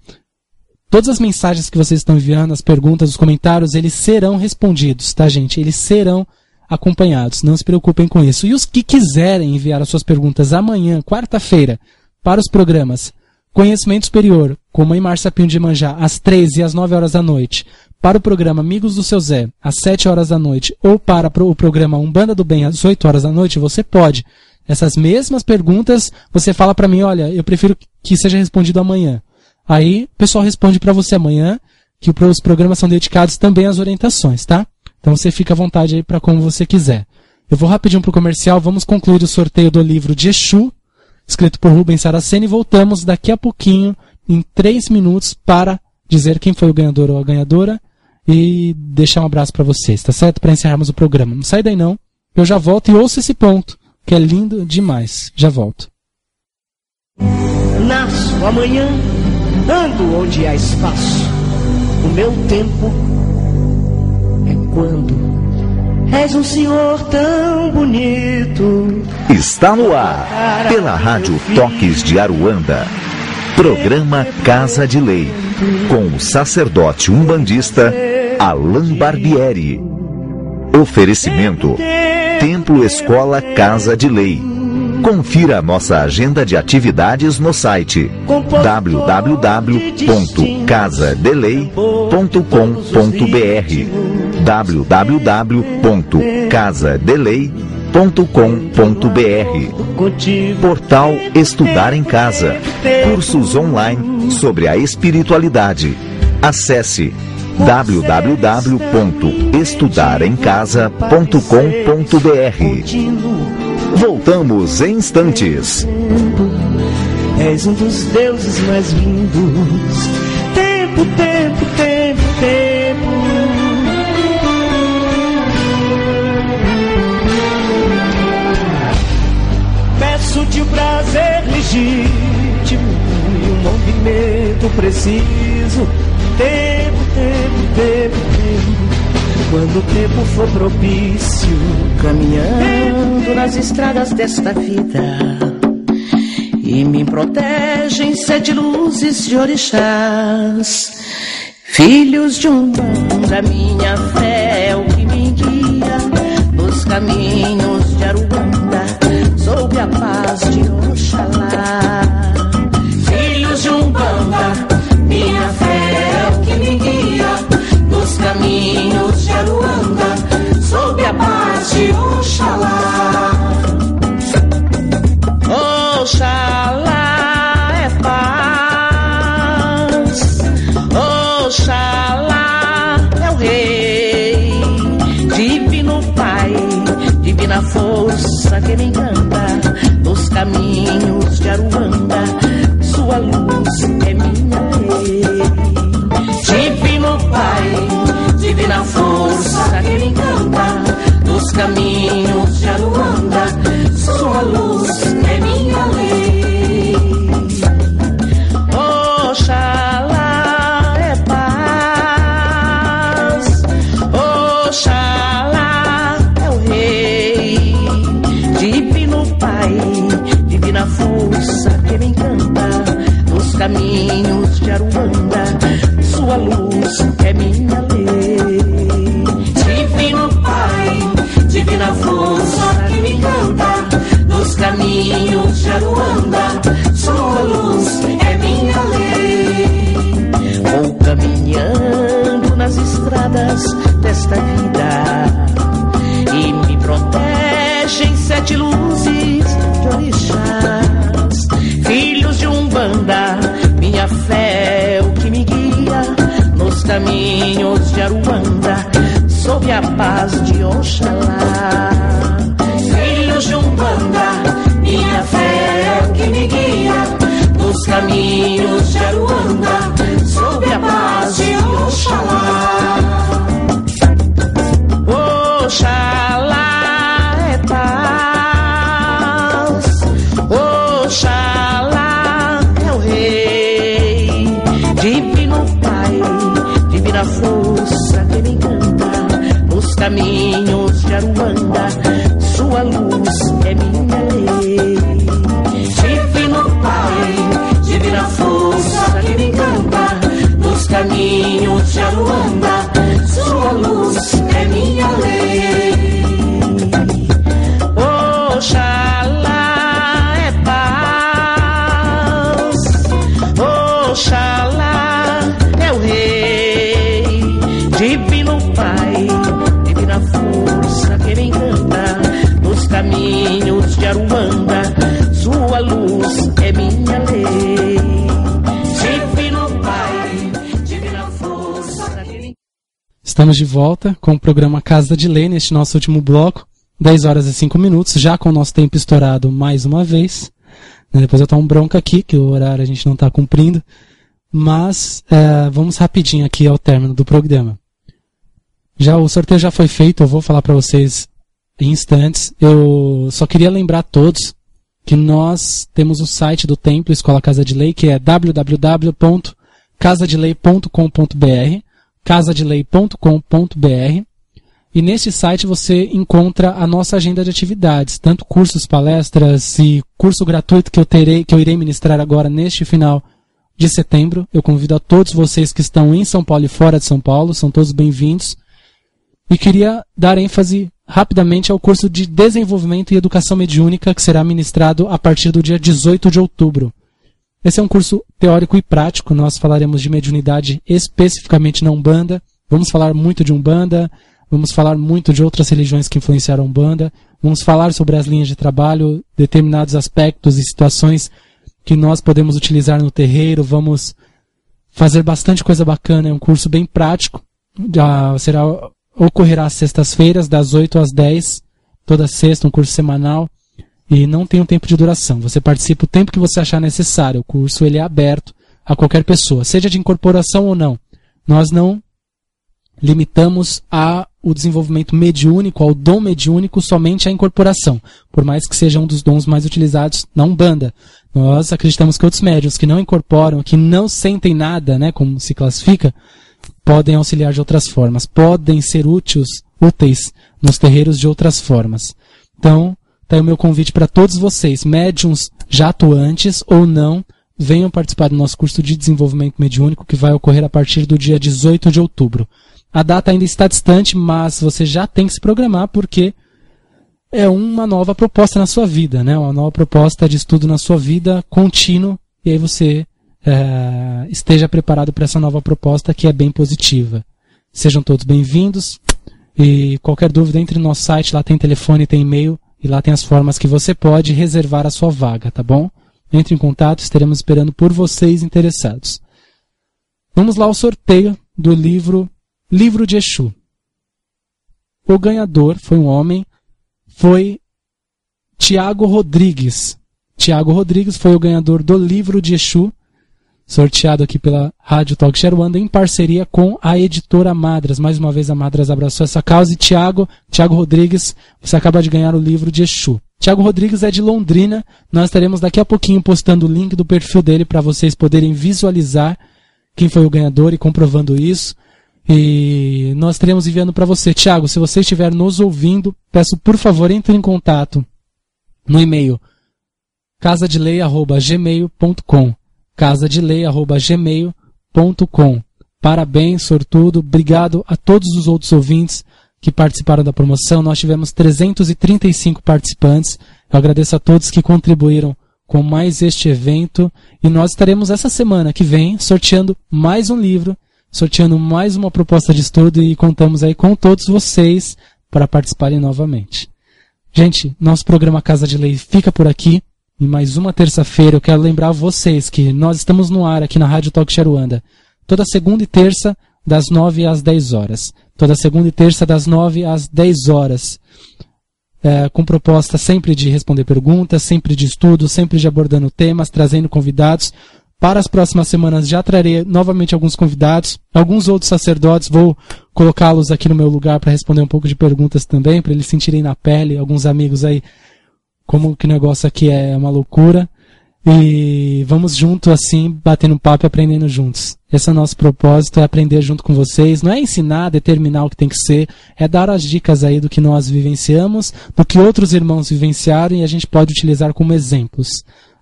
todas as mensagens que vocês estão enviando, as perguntas, os comentários, eles serão respondidos, tá, gente? Eles serão acompanhados, não se preocupem com isso. E os que quiserem enviar as suas perguntas amanhã, quarta-feira, para os programas Conhecimento Superior, com a Mãe Márcia Pinho de Iemanjá, às 13 e às 9 horas da noite, para o programa Amigos do Seu Zé, às 7 horas da noite, ou para o programa Umbanda do Bem, às 8 horas da noite, você pode. Essas mesmas perguntas, você fala para mim, olha, eu prefiro que seja respondido amanhã. Aí, o pessoal responde para você amanhã, que os programas são dedicados também às orientações, tá? Então você fica à vontade aí para como você quiser. Eu vou rapidinho pro comercial, vamos concluir o sorteio do livro de Exu, escrito por Rubens Saraceni, e voltamos daqui a pouquinho, em 3 minutos, para dizer quem foi o ganhador ou a ganhadora e deixar um abraço para vocês, tá certo? Para encerrarmos o programa. Não sai daí não, eu já volto e ouço esse ponto, que é lindo demais. Já volto. Nasço amanhã, ando onde há espaço. O meu tempo é quando és um senhor tão bonito. Está no ar, pela Rádio Toques de Aruanda, programa Casa de Lei, com o sacerdote umbandista Alain Barbieri. Oferecimento Templo Escola Casa de Lei. Confira nossa agenda de atividades no site www.casadelei.com.br www.casadelei.com.br. Portal Estudar em Casa. Cursos online sobre a espiritualidade. Acesse www.estudaremcasa.com.br. Voltamos em instantes. És um dos deuses mais lindos. Tempo, tempo, tempo, tempo. preciso. Tempo, tempo, tempo, tempo. Quando o tempo for propício, caminhando nas estradas desta vida, e me protegem 7 luzes de orixás, filhos de Umbanda, minha fé é o que me guia nos caminhos de Aruanda, sob a paz de Oxalá. Filhos de Umbanda, minha fé é o que me guia nos caminhos de Aruanda, sob a paz de Oxalá. Oxalá é paz, Oxalá é o Rei, Divino Pai, divina força que me encanta nos caminhos de Aruanda, sua luz é minha lei. Divino Pai, divina força que me encanta nos caminhos de Aruanda, sua luz é minha lei. Oxalá é paz, Oxalá é o Rei, divino Pai, divina força que me encanta nos caminhos de Aruanda, sua luz é minha lei. Divino Pai, divina força que me encanta nos caminhos de Aruanda, sua luz é minha lei. Vou caminhando nas estradas desta vida, e me protegem 7 luzes de orixás, filhos de Umbanda, minha fé é o que me guia nos caminhos de Aruanda, sob a paz de Oxalá. Filhos de Umbanda, minha fé é o que me guia nos caminhos de Aruanda, sob a paz de Oxalá. Oxalá é paz, Oxalá é o Rei, divino Pai, divina força que me encanta nos caminhos de Aruanda, sua luz é minha lei. Divino Pai, divina força que me encanta nos caminhos de Aruanda, sua luz é minha lei. Oxalá é paz, Oxalá é o Rei, divino Pai, divina força que me encanta nos caminhos de Aruanda, sua luz é minha lei. Divino Pai, divina força que me... Estamos de volta com o programa Casa de Lei neste nosso último bloco, 10 horas e 5 minutos, já com o nosso tempo estourado mais uma vez. Depois eu tomo bronca aqui, que o horário a gente não está cumprindo. Mas vamos rapidinho aqui ao término do programa. O sorteio já foi feito, eu vou falar para vocês em instantes. Eu só queria lembrar a todos que nós temos o site do Templo Escola Casa de Lei, que é www.casadelei.com.br, casadelei.com.br, e nesse site você encontra a nossa agenda de atividades, tanto cursos, palestras e curso gratuito que eu irei ministrar agora neste final de setembro. Eu convido a todos vocês que estão em São Paulo e fora de São Paulo, são todos bem-vindos. E queria dar ênfase rapidamente ao curso de Desenvolvimento e Educação Mediúnica, que será ministrado a partir do dia 18 de outubro. Esse é um curso teórico e prático, nós falaremos de mediunidade especificamente na Umbanda, vamos falar muito de Umbanda, vamos falar muito de outras religiões que influenciaram a Umbanda, vamos falar sobre as linhas de trabalho, determinados aspectos e situações que nós podemos utilizar no terreiro, vamos fazer bastante coisa bacana, é um curso bem prático, ocorrerá às sextas-feiras, das 8 às 10, toda sexta, um curso semanal, e não tem um tempo de duração, você participa o tempo que você achar necessário, o curso ele é aberto a qualquer pessoa, seja de incorporação ou não, nós não limitamos o desenvolvimento mediúnico, ao dom mediúnico, somente à incorporação, por mais que seja um dos dons mais utilizados na Umbanda. Nós acreditamos que outros médiuns que não incorporam, que não sentem nada, né, como se classifica, podem auxiliar de outras formas, podem ser úteis nos terreiros de outras formas. Então, tá aí o meu convite para todos vocês, médiuns já atuantes ou não, venham participar do nosso curso de desenvolvimento mediúnico que vai ocorrer a partir do dia 18 de outubro. A data ainda está distante, mas você já tem que se programar porque é uma nova proposta na sua vida, né? Uma nova proposta de estudo na sua vida contínuo, e aí você esteja preparado para essa nova proposta que é bem positiva. Sejam todos bem-vindos, e qualquer dúvida entre no nosso site, lá tem telefone, tem e-mail, e lá tem as formas que você pode reservar a sua vaga, tá bom? Entre em contato, estaremos esperando por vocês interessados. Vamos lá ao sorteio do Livro de Exu. O ganhador foi um homem, foi Tiago Rodrigues. Tiago Rodrigues foi o ganhador do Livro de Exu, sorteado aqui pela Rádio Talk Show Aruanda em parceria com a editora Madras. Mais uma vez a Madras abraçou essa causa e Tiago Rodrigues, você acaba de ganhar o Livro de Exu. Tiago Rodrigues é de Londrina, nós estaremos daqui a pouquinho postando o link do perfil dele para vocês poderem visualizar quem foi o ganhador e comprovando isso. E nós estaremos enviando para você. Tiago, se você estiver nos ouvindo, peço por favor, entre em contato no e-mail casadelei@gmail.com casadelei@gmail.com. Parabéns, sortudo, obrigado a todos os outros ouvintes que participaram da promoção. Nós tivemos 335 participantes. Eu agradeço a todos que contribuíram com mais este evento e nós estaremos essa semana que vem sorteando mais um livro, sorteando mais uma proposta de estudo e contamos aí com todos vocês para participarem novamente. Gente, nosso programa Casa de Lei fica por aqui. Em mais uma terça-feira eu quero lembrar vocês que nós estamos no ar aqui na Rádio Talk Show Aruanda toda segunda e terça das 9 às 10 horas. Toda segunda e terça das 9 às 10 horas. Com proposta sempre de responder perguntas, sempre de estudo, sempre de abordando temas, trazendo convidados. Para as próximas semanas já trarei novamente alguns convidados, alguns outros sacerdotes, vou colocá-los aqui no meu lugar para responder um pouco de perguntas também, para eles sentirem na pele, alguns amigos aí, como que o negócio aqui é uma loucura. E vamos junto assim, batendo papo e aprendendo juntos. Esse é o nosso propósito, é aprender junto com vocês. Não é ensinar, determinar o que tem que ser, é dar as dicas aí do que nós vivenciamos, do que outros irmãos vivenciaram e a gente pode utilizar como exemplos.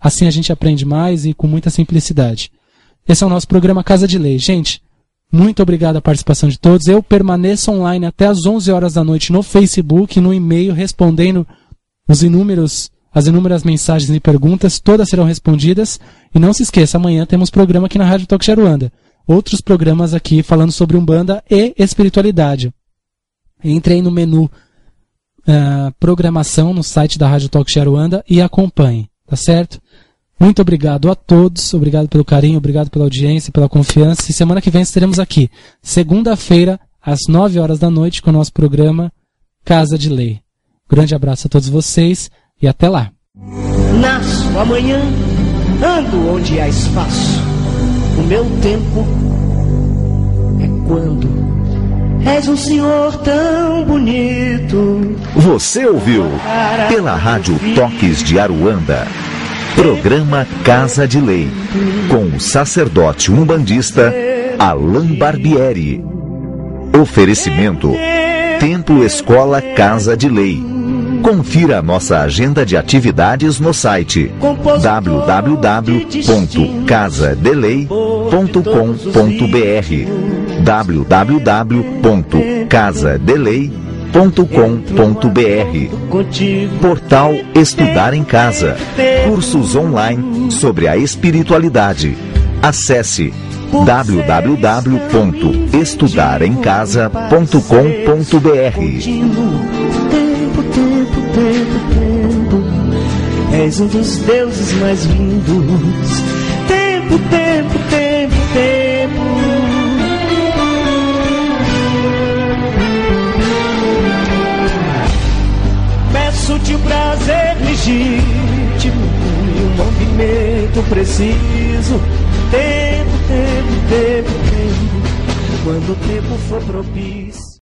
Assim a gente aprende mais e com muita simplicidade. Esse é o nosso programa Casa de Lei. Gente, muito obrigado a participação de todos. Eu permaneço online até às 11 horas da noite no Facebook, no e-mail, respondendo as inúmeras mensagens e perguntas. Todas serão respondidas. E não se esqueça, amanhã temos programa aqui na Rádio Talk Show Aruanda. Outros programas aqui falando sobre Umbanda e espiritualidade. Entre aí no menu programação no site da Rádio Talk Show Aruanda e acompanhe. Tá certo? Muito obrigado a todos, obrigado pelo carinho, obrigado pela audiência, pela confiança. E semana que vem estaremos aqui, segunda-feira, às 9 horas da noite, com o nosso programa Casa de Lei. Grande abraço a todos vocês e até lá. Nasço amanhã, ando onde há espaço. O meu tempo é quando és um senhor tão bonito. Você ouviu pela Rádio Toques de Aruanda, programa Casa de Lei, com o sacerdote umbandista Alain Barbieri. Oferecimento Templo Escola Casa de Lei. Confira a nossa agenda de atividades no site www.casadelei.com.br www.casadelei.com.br. Portal Estudar em Casa. Cursos online sobre a espiritualidade. Acesse www.estudaremcasa.com.br. És um dos deuses mais lindos. Tempo, tempo, tempo, tempo. Peço-te o prazer legítimo e um movimento preciso. Tempo, tempo, tempo, tempo. Quando o tempo for propício.